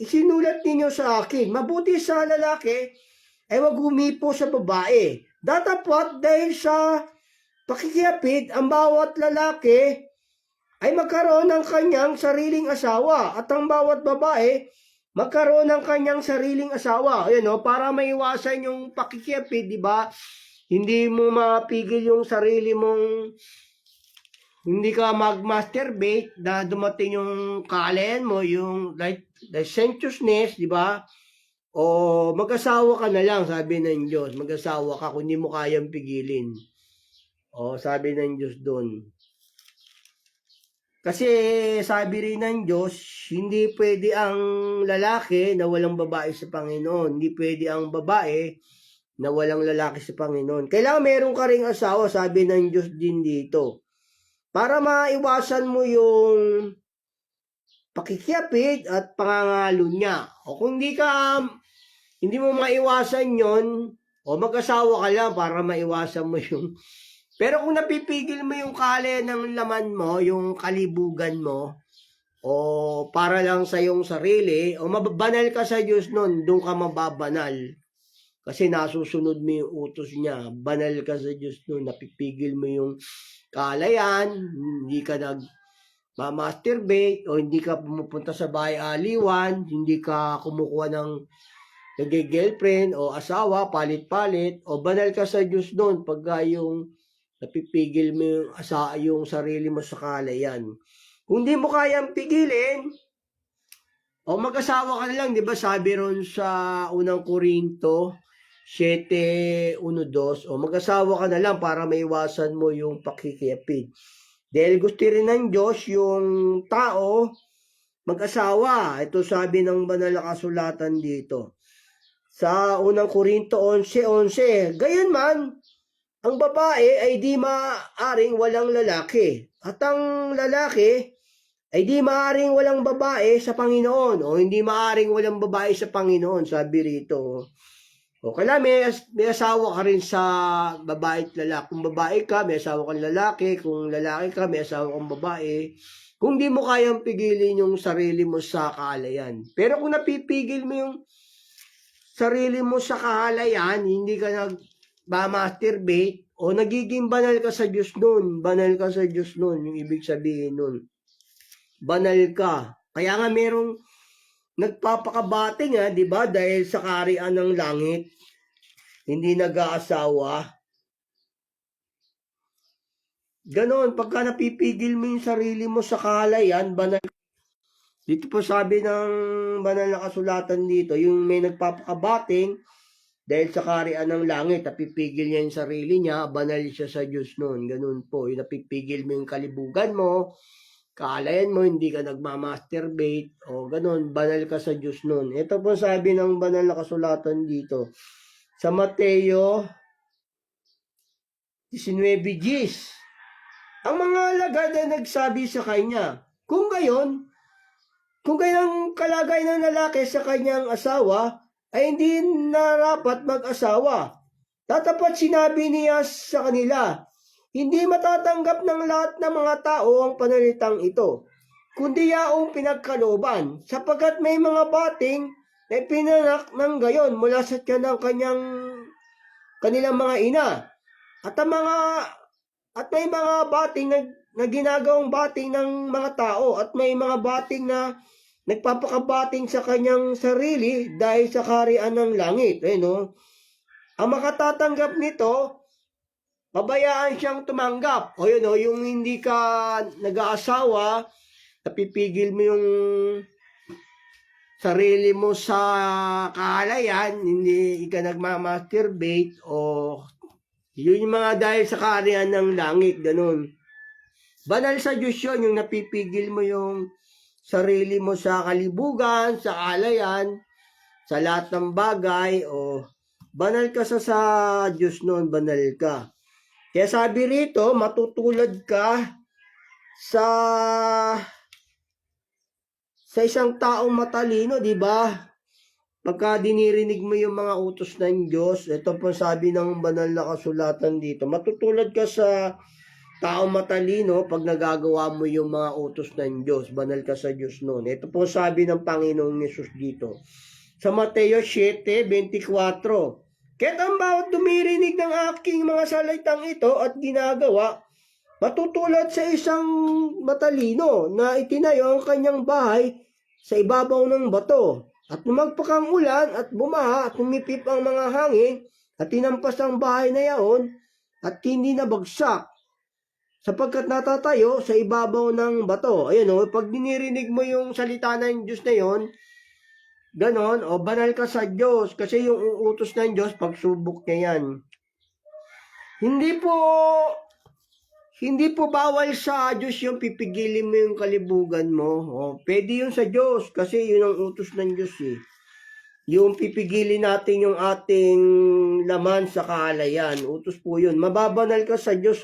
isinulat ninyo sa akin, mabuti sa lalaki, ay wag humipo sa babae. Datapwat dahil sa pakikiapid, ang bawat lalaki ay magkaroon ng kanyang sariling asawa at ang bawat babae magkaroon ng kanyang sariling asawa. Ayan, para maiwasan yung pakikiapid, di ba? Hindi mo mapigil yung sarili mong hindi ka mag-masturbate na dumating yung kaalayan mo, yung licentiousness, di ba? O mag-asawa ka na lang, sabi ng Diyos. Mag-asawa ka kung hindi mo kayang pigilin. Sabi ng Diyos doon. Kasi sabi rin ng Diyos, hindi pwede ang lalaki na walang babae sa Panginoon. Hindi pwede ang babae na walang lalaki sa Panginoon. Kailangan meron ka ring asawa, sabi ng Diyos din dito. Para maiwasan mo yung pakikiapid at pangangalo niya. O kung hindi mo maiwasan yon, o mag-asawa ka lang para maiwasan mo yung... Pero kung napipigil mo yung kale ng laman mo, yung kalibugan mo, o para lang sa iyong sarili, o mababanal ka sa Diyos nun, doon ka mababanal. Kasi nasusunod mo yung utos niya. Banal ka sa Diyos nun, napipigil mo yung kalayan, hindi ka masturbate, o hindi ka pumupunta sa bahay aliwan, hindi ka kumukuha ng nag-girlfriend o asawa, palit-palit, o banal ka sa Diyos nun pagka yung napipigil mo yung sarili mo sa kalayan. Kung di mo kayang pigilin, o mag-asawa ka na lang, di ba sabi ron sa unang Korinto 7:1-2, o mag-asawa ka na lang para maiwasan mo yung pakikiapid. Dahil gusto rin ng Diyos yung tao mag-asawa. Ito sabi ng banal na kasulatan dito. Sa unang Korinto 11:11, gayon man, ang babae ay di maaring walang lalaki, at ang lalaki ay di maaring walang babae sa Panginoon, o hindi maaring walang babae sa Panginoon, sabi rito. O kailangan may asawa ka rin sa babae at lalaki. Kung babae ka, may asawa kang lalaki. Kung lalaki ka, may asawa kang babae. Kung di mo kayang pigilin yung sarili mo sa kahalayan. Pero kung napipigil mo yung sarili mo sa kahalayan, hindi ka masturbate, o nagiging banal ka sa Diyos nun. Banal ka sa Diyos nun, yung ibig sabihin nun. Banal ka. Kaya nga merong nagpapakabati nga, di ba? Dahil sa kaharian ng langit, hindi nag-aasawa. Ganon, pagka napipigil mo yung sarili mo sa kahalayan, banal. Dito po sabi ng banal na kasulatan dito, yung may nagpapakabating, dahil sa kaharian ng langit, napipigil niya yung sarili niya, banal siya sa Diyos noon. Ganun po, yung napipigil mo yung kalibugan mo, kaalayan mo, hindi ka nagmamasturbate, o ganun, banal ka sa Diyos noon. Ito po sabi ng banal na kasulatan dito, sa Mateo 19:10, ang mga alagad na nagsabi sa kanya, kung gayon ang kalagay ng lalaki sa kanyang asawa, ay hindi narapat mag-asawa. Tatapat sinabi niya sa kanila, hindi matatanggap ng lahat ng mga tao ang panalitang ito, kundi yaong pinagkalooban, sapagkat may mga bating na pinanak ng gayon mula sa tiyan ng kanilang mga ina. At may mga bating na ginagawang bating ng mga tao, at may mga bating na nagpapakabating sa kanyang sarili dahil sa kaharian ng langit. No? Ang makatatanggap nito, pabayaan siyang tumanggap. O yun, yung hindi ka nag-aasawa, napipigil mo yung sarili mo sa kahalayan, hindi ka nagmamasturbate, o yun yung mga dahil sa kaharian ng langit, ganun. Banal sa Diyos yun, yung napipigil mo yung sarili mo sa kalibugan, sa kahalayan, sa lahat ng bagay, o banal ka sa Diyos noon, banal ka. Kaya sabi rito, matutulad ka sa isang taong matalino, di ba? Pagka dinirinig mo yung mga utos ng Diyos, ito po sabi ng banal na kasulatan dito, matutulad ka sa taong matalino pag nagagawa mo yung mga utos ng Diyos, banal ka sa Diyos noon. Ito po sabi ng Panginoong Yesus dito. Sa Mateo 7:24, kaya't ang bawat dumirinig ng aking mga salitang ito at ginagawa, matutulad sa isang matalino na itinayo ang kanyang bahay sa ibabaw ng bato. At lumagpak ang ulan at bumaha at humipip ang mga hangin at tinampas ang bahay na yaon at hindi nabagsak, sapagkat natatayo sa ibabaw ng bato. Ayun pag dinirinig mo yung salita ng Diyos na yon, ganon, banal ka sa Diyos, kasi yung utos ng Diyos, pagsubok niya yan. Hindi Hindi po bawal sa Diyos yung pipigilin mo yung kalibugan mo. Pwede yun sa Diyos kasi yun ang utos ng Diyos eh. Yung pipigilin natin yung ating laman sa kaalayan. Utos po yun. Mababanal ka sa Diyos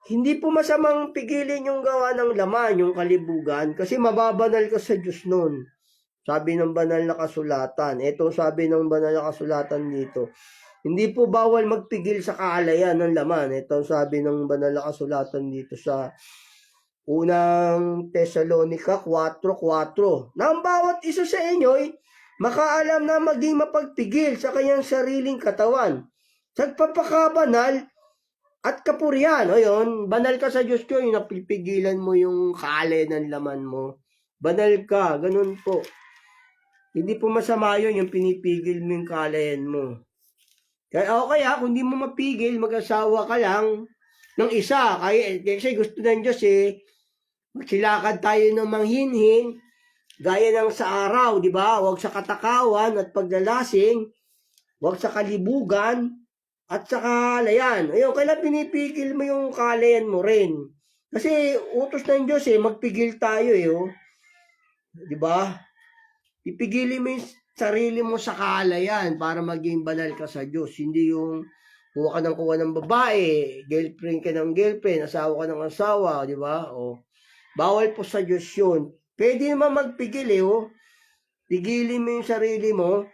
Hindi po masamang pigilin yung gawa ng laman, yung kalibugan. Kasi mababanal ka sa Diyos nun. Sabi ng banal na kasulatan. Ito sabi ng banal na kasulatan dito. Hindi po bawal magpigil sa kaalayan ng laman. Ito sabi ng banal na kasulatan dito sa unang Tesalonica 4:4. Na ang bawat isa sa inyo'y makaalam na maging mapagpigil sa kanyang sariling katawan. Sa pagpapakabanal at kapurihan. O yun, banal ka sa Diyos ko, yung napipigilan mo yung kaalayan ng laman mo. Banal ka, ganun po. Hindi po masama yun, yung pinipigil mo yung kaalayan mo. Kaya kung di mo mapigil, mag-asawa ka lang ng isa. Kasi gusto ng Diyos magsilakad tayo ng manghinhin, gaya ng sa araw, di ba? Huwag sa katakawan at paglalasing, huwag sa kalibugan, at sa kaalayan. Ayun, kailan pinipigil mo yung kaalayan mo rin. Kasi utos ng Diyos magpigil tayo di ba? Pipigilin mo yung sarili mo sa kaalayan para maging banal ka sa Diyos. Hindi yung kuha ka ng babae, girlfriend ka ng girlfriend, asawa ka ng asawa, di ba? Bawal po sa Diyos yun. Pwede naman magpigil Pigilin mo yung sarili mo.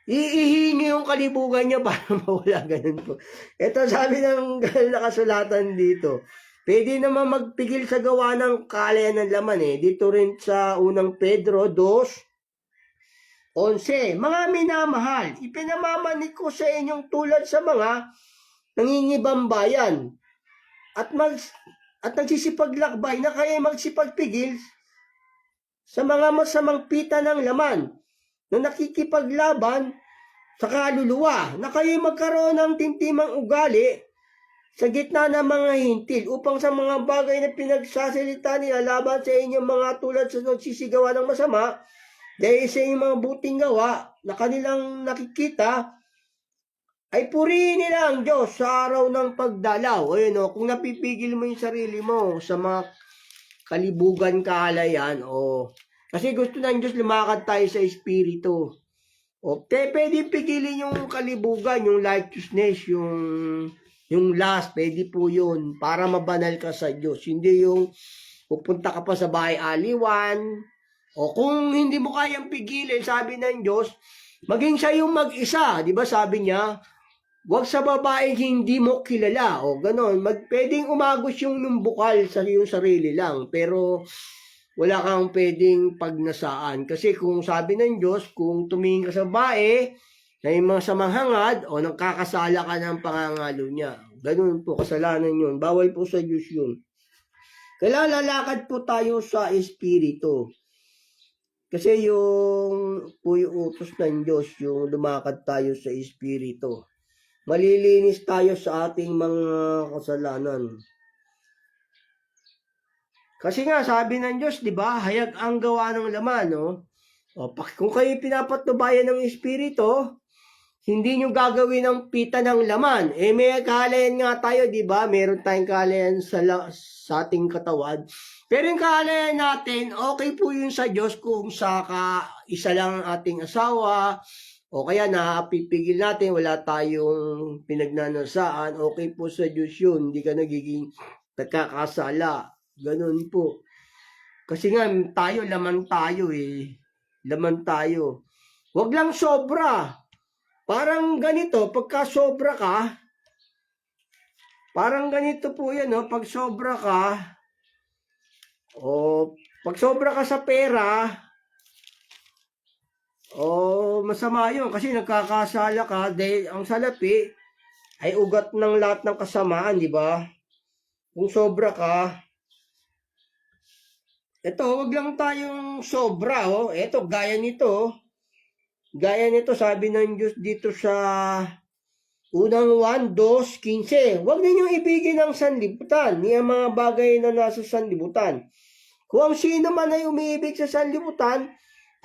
Iihingi yung kalibugan niya para mawala, ganun po. Ito sabi ng nakasulatan dito. Pwede naman magpigil sa gawa ng kaalayan ng laman Dito rin sa unang Pedro 2:11. Mga minamahal, ipinamamanik ko sa inyong tulad sa mga nangingibambayan at nagsisipaglakbay na kayo magsipagpigil sa mga masamang pita ng laman na nakikipaglaban sa kaluluwa, na kayo magkaroon ng tintimang ugali sa gitna ng mga hintil upang sa mga bagay na pinagsasalita nila laban sa inyong mga tulad sa nagsisigawa ng masama, dahil sa inyong mga buting gawa na kanilang nakikita, ay purihin nila ang Diyos sa araw ng pagdalaw. Kung napipigil mo yung sarili mo sa mga kalibugan, kaalayan, kasi gusto ng Diyos lumakad tayo sa Espiritu. Pwede pigilin yung kalibugan, yung righteousness, yung lust, pwede po yun, para mabanal ka sa Diyos. Hindi yung pupunta ka pa sa bahay aliwan, kung hindi mo kayang pigilin, sabi ng Diyos, maging siya yung mag-isa. Di ba sabi niya, huwag sa babaeng hindi mo kilala. Ganon. Pwedeng umagos yung numbukal sa iyong sarili lang. Pero wala kang pwedeng pagnasaan. Kasi kung sabi ng Diyos, kung tumingin ka sa babae, na yung mga samanghangad, nagkakasala ka ng pangangalo niya. Ganon po, kasalanan yun. Bawal po sa Diyos yun. Kailangan lalakad po tayo sa Espiritu. Kasi yung utos ng Diyos, yung lumakad tayo sa Espiritu. Malilinis tayo sa ating mga kasalanan. Kasi nga, sabi ng Diyos, di ba, hayag ang gawa ng laman, kung kayo pinapatnubayan ng Espiritu, hindi nyo gagawin ng pita ng laman. May kaalayan nga tayo, di ba? Meron tayong kaalayan sa ating katawan. Pero yung kaalayan natin, okay po yun sa Diyos kung isa lang ang ating asawa, o kaya napipigil natin, wala tayong pinagnanasaan, okay po sa Diyos yun. Hindi ka nagiging nagkakasala. Ganun po. Kasi nga, laman tayo Laman tayo. Huwag lang sobra. Parang ganito, pagka sobra ka, parang ganito po yan, pag sobra ka, pag sobra ka sa pera, masama yun, kasi nagkakasala ka, dahil ang salapi ay ugat ng lahat ng kasamaan, di ba? Kung sobra ka, wag lang tayong sobra, gaya nito, sabi ng Diyos dito sa unang 1:2:15. Huwag ninyong ibigin ang sanlibutan, niya mga bagay na nasa sanlibutan. Kung ang sino man ay umiibig sa sanlibutan,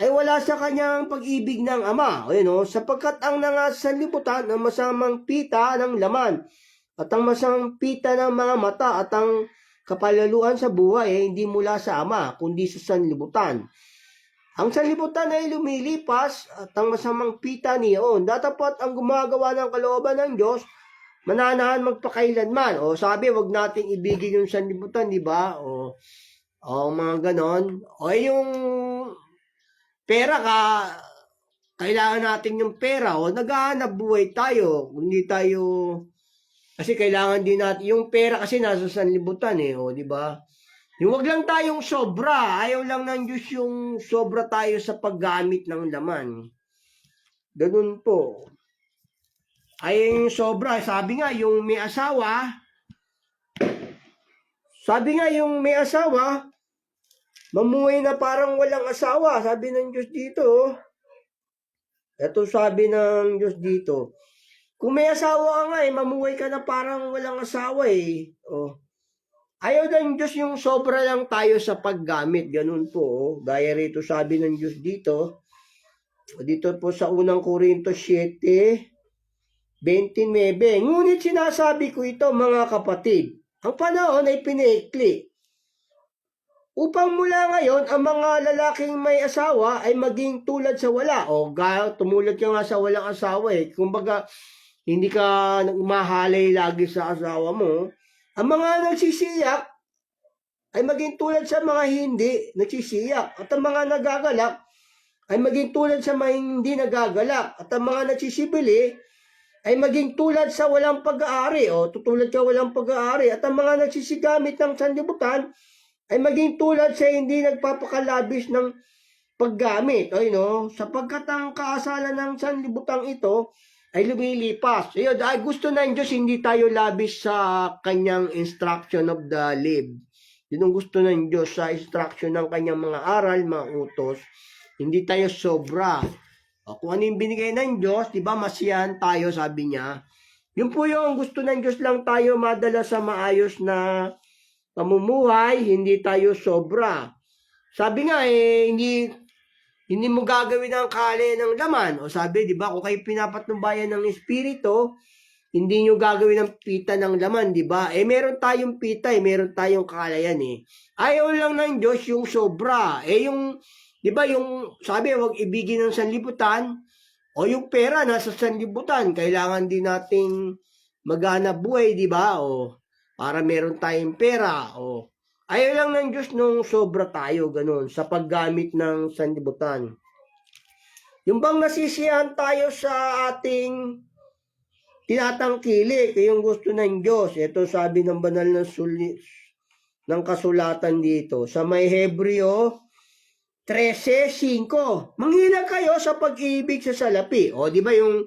ay wala sa kanyang pag-ibig ng Ama. Sapagkat ang nasa sanlibutan ang masamang pita ng laman, At ang masamang pita ng mga mata at ang kapalaluan sa buhay ay hindi mula sa Ama, kundi sa sanlibutan. Ang sanlibutan ay lumilipas at ang masamang pita niyon. Datapat ang gumagawa ng kalooban ng Diyos, mananahan magpakailanman. O sabi, wag nating ibigin yung sanlibutan, di ba? O mga ganon. O yung pera ka, kailangan natin yung pera. O naghahanap buhay tayo. Hindi tayo, kasi kailangan din natin, yung pera kasi nasa sanlibutan o di ba? Yung wag lang tayong sobra. Ayaw lang ng Diyos yung sobra tayo sa paggamit ng laman. Ganun po. Ayaw yung sobra. Sabi nga, yung may asawa, mamuhay na parang walang asawa. Sabi ng Diyos dito. Ito sabi ng Diyos dito. Kung may asawa ka nga mamuhay ka na parang walang asawa Ayaw ng Diyos yung sobra lang tayo sa paggamit. Ganun po. Gaya rito sabi ng Diyos dito. Dito po sa unang Korinto 7:29. Ngunit sinasabi ko ito mga kapatid. Ang panahon ay pinaikli. Upang mula ngayon, ang mga lalaking may asawa ay maging tulad sa wala. Tumulad ka nga sa walang asawa Kumbaga, hindi ka umahalay lagi sa asawa mo. Ang mga nagsisiyak ay maging tulad sa mga hindi nagsisiyak. At ang mga nagagalak ay maging tulad sa mga hindi nagagalak. At ang mga nagsisibili ay maging tulad sa walang pag-aari. Tutulad ka walang pag-aari. At ang mga nagsisigamit ng sanlibutan ay maging tulad sa hindi nagpapakalabis ng paggamit. Sapagkat ang kaasalan ng sanlibutang ito ay lumilipas. Dahil gusto ng Diyos, hindi tayo labis sa kanyang instruction of the live. Yun ang gusto ng Diyos sa instruction ng kanyang mga aral, mga utos. Hindi tayo sobra. Kung ano yung binigay ng Diyos, di ba, masiyahan tayo, sabi niya. Yun po yung gusto ng Diyos lang tayo madala sa maayos na pamumuhay, hindi tayo sobra. Sabi nga, hindi mo gagawin ang kale ng laman. Sabi, di ba, kung kayo pinapatnubayan ng Espiritu, hindi nyo gagawin ang pita ng laman, di ba? Meron tayong pita, meron tayong kalayan Ayaw lang ng Diyos yung sobra. Di ba, yung sabi, wag ibigin ng sanlibutan, o yung pera nasa sanlibutan, kailangan din nating maghanap buhay, di ba? Para meron tayong pera, Ayaw lang ng Diyos nung sobra tayo, ganun, sa paggamit ng sanlibutan. Yung bang nasisiyahan tayo sa ating tinatangkilik, yung gusto ng Diyos. Ito sabi ng banal ng kasulatan dito. Sa may Hebreo 13:5. Manghilag kayo sa pag-ibig sa salapi. Di ba yung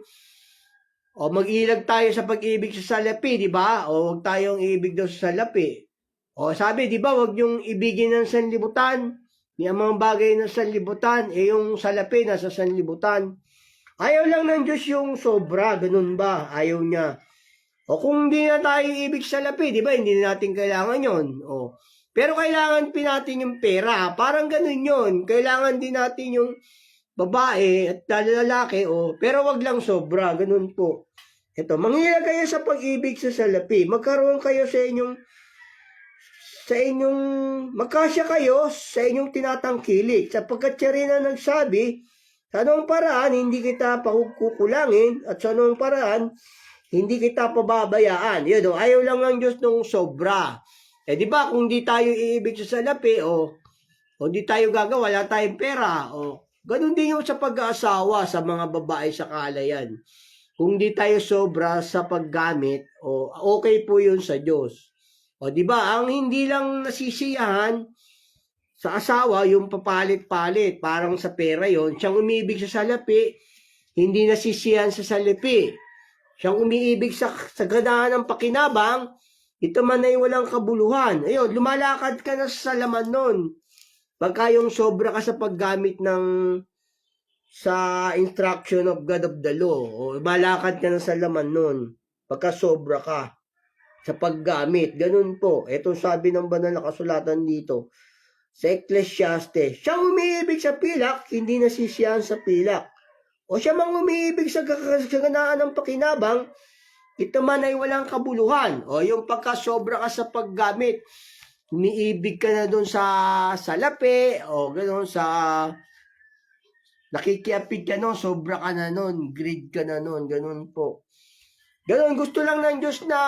mag-ilag tayo sa pag-ibig sa salapi, di ba? Huwag tayong ibig daw sa salapi. Sabi, di ba, wag yung ibigin ng sanlibutan. Yung mga bagay ng sanlibutan, yung salapi nasa sanlibutan. Ayaw lang ng Diyos yung sobra, ganun ba? Ayaw niya. Kung hindi na tayo ibig sa lapi, di ba, hindi na natin kailangan yon. Pero kailangan natin yung pera. Parang ganun yon. Kailangan din natin yung babae at lalaki, pero wag lang sobra, ganun po. Ito, manghilag kayo sa pag-ibig sa salapi. Magkaroon kayo magkasya kayo sa inyong tinatangkilik. Sapagkat siya rin ang nagsabi, sa anong paraan, hindi kita kukulangin, at sa anong paraan, hindi kita pababayaan. Ayaw lang ng Diyos nung sobra. Di ba, kung di tayo iibig sa salapi, o di tayo gagawa, wala tayong pera, ganun din yung sa pag-aasawa sa mga babae sa kalayan. Kung di tayo sobra sa paggamit, okay po yun sa Diyos. Di ba, ang hindi lang nasisiyahan sa asawa, yung papalit-palit, parang sa pera yon. Siyang umibig sa salapi, hindi nasisiyahan sa salapi. Siyang umiibig sa ganahan ng pakinabang, ito man ay walang kabuluhan. Lumalakad ka na sa laman nun. Pagka yung sobra ka sa paggamit sa instruction of God of the law, lumalakad ka na sa laman nun. Pagka sobra ka sa paggamit, ganun po. Ito sabi ng banal na kasulatan dito sa Ecclesiastes, siyang umiibig sa pilak, hindi nasisiyahan sa pilak. Siya mang umiibig sa kaganaan ng pakinabang, ito man ay walang kabuluhan. O yung pagkasobra ka sa paggamit, umiibig ka na doon sa salapi, o gano'n sa nakikiapid ka nun, sobra ka na nun, greed ka na nun, ganun po. Ganun, gusto lang ng Diyos na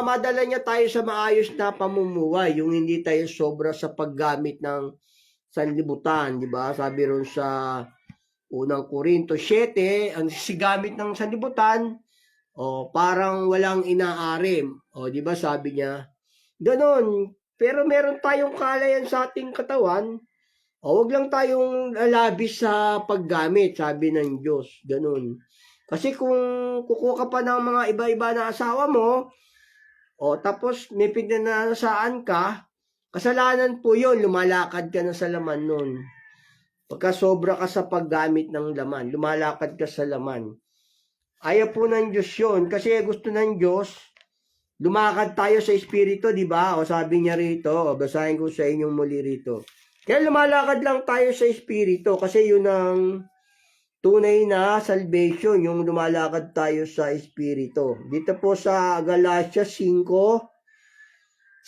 madala niya tayo sa maayos na pamumuhay, yung hindi tayo sobra sa paggamit ng sanlibutan, di ba? Sabi ron sa unang Korinto 7, ang sigamit ng sanlibutan, parang walang inaarim. Di ba sabi niya? Ganun, pero meron tayong kalayan sa ating katawan, wag lang tayong labis sa paggamit, sabi ng Diyos. Ganun. Kasi kung kukuha ka pa ng mga iba-iba na asawa mo, tapos may pinanasaan ka, kasalanan po yun, lumalakad ka na sa laman nun. Pagka sobra ka sa paggamit ng laman, lumalakad ka sa laman. Ayaw po ng Diyos yun, kasi gusto ng Diyos, lumakad tayo sa Espiritu, di ba? Sabi niya rito, basahin ko sa inyong muli rito. Kaya lumalakad lang tayo sa Espiritu, kasi yun ang tunay na salvation, yung lumalakad tayo sa Espiritu. Dito po sa Galatia 5:16,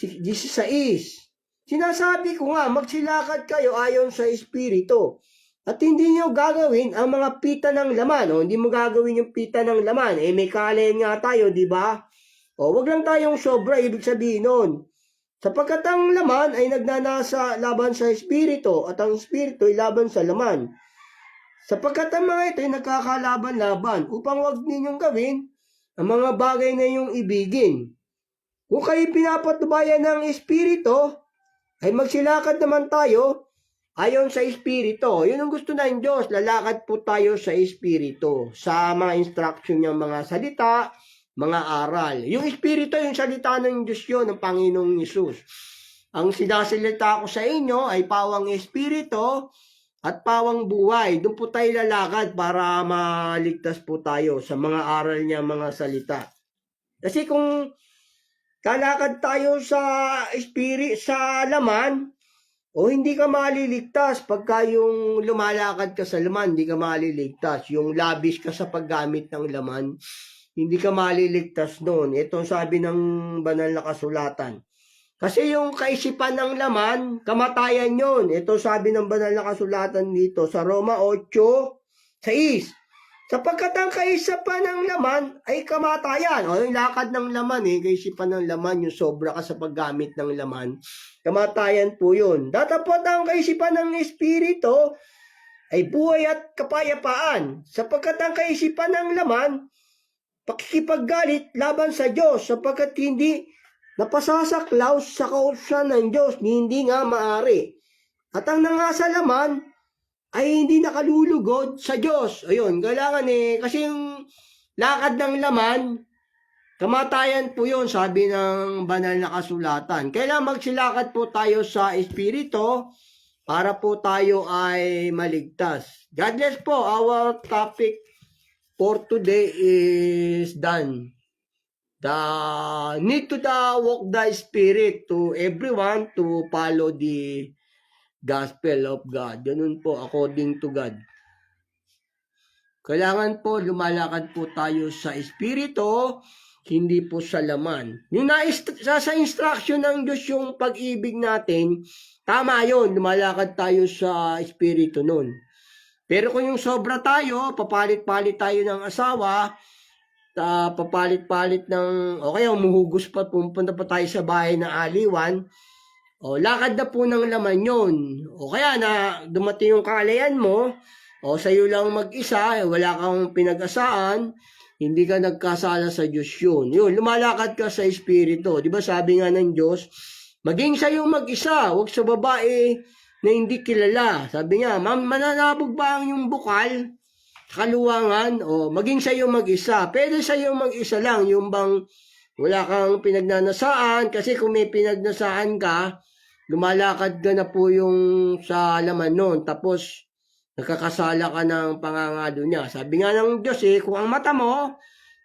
sinasabi ko nga, magsilakad kayo ayon sa Espiritu. At hindi nyo gagawin ang mga pita ng laman. Hindi mo gagawin yung pita ng laman. May kalayan nga tayo, di ba? Wag lang tayong sobra, ibig sabihin nun. Sapagkat ang laman ay nagnanasa laban sa Espiritu at ang Espiritu ay laban sa laman. Sapagkat ang mga ito ay nagkakalaban-laban upang wag ninyong gawin ang mga bagay na inyong ibigin. Kung kayo pinapatubayan ng Espiritu, ay magsilakad naman tayo ayon sa Espiritu. Yun ang gusto ng Diyos, lalakad po tayo sa Espiritu, sa mga instruction niyang mga salita, mga aral. Yung Espiritu, yung salita ng Diyos yun, ng Panginoong Hesus. Ang sinasalita ko sa inyo ay pawang Espiritu at pawang buhay. Doon po tayo lalakad para maligtas po tayo sa mga aral niya, mga salita. Kasi kung lalakad tayo sa spirit, sa laman, hindi ka maliligtas. Pagka yung lumalakad ka sa laman, hindi ka maliligtas. Yung labis ka sa paggamit ng laman, hindi ka maliligtas noon. Ito sabi ng banal na kasulatan. Kasi yung kaisipan ng laman, kamatayan yun. Ito sabi ng banal na kasulatan dito sa Roma 8:6. Sapagkat ang kaisipan ng laman ay kamatayan. Yung lakad ng laman, kaisipan ng laman, yung sobra ka sa paggamit ng laman, kamatayan po yun. Datapot ang kaisipan ng Espiritu ay buhay at kapayapaan. Sapagkat ang kaisipan ng laman, pakikipaggalit laban sa Diyos, sapagkat hindi napasasaklaw sa kautusan ng Diyos, hindi nga maari. At ang nangasa laman ay hindi nakalulugod sa Diyos. Ayun, kailangan kasi yung lakad ng laman, kamatayan po yun, sabi ng banal na kasulatan. Kailangan magsilakad po tayo sa Espiritu para po tayo ay maligtas. God bless po. Our topic for today is done. The need to walk the Spirit to everyone to follow the gospel of God. Ganun po, according to God. Kailangan po, lumalakad po tayo sa Espiritu, hindi po sa laman. Yung sa instruction ng Diyos yung pag-ibig natin, tama yun, lumalakad tayo sa Espiritu nun. Pero kung yung sobra tayo, papalit-palit tayo ng asawa, papalit-palit ng, kaya umuhugos pa, pumunta pa tayo sa bahay ng aliwan, lakad na po ng laman yun. Kaya na dumating yung kalayan mo, sa'yo lang mag-isa, wala kang pinag-asaan, hindi ka nagkasala sa Diyos yun. Yun, lumalakad ka sa Espiritu. Di ba sabi nga ng Diyos, maging sa'yo mag-isa, huwag sa babae na hindi kilala. Sabi niya, mananabog ba ang yung bukal? Kaluwangan, maging sa'yo mag-isa. Pwede sa'yo mag-isa lang, yung bang wala kang pinagnanasaan, kasi kung may pinagnasaan ka, lumalakad ka na po yung sa laman nun, tapos nakakasala ka ng pangangalo niya. Sabi nga ng Diyos kung ang mata mo,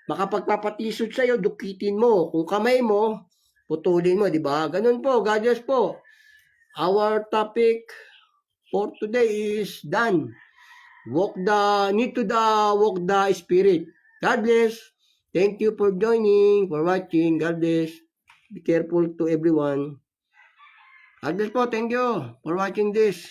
makapagpapatisod sa'yo, dukitin mo. Kung kamay mo, putulin mo, di ba? Ganun po, God bless po. Our topic for today is done. Walk the Spirit. God bless. Thank you for joining, for watching. God bless. Be careful to everyone. God bless po. Thank you for watching this.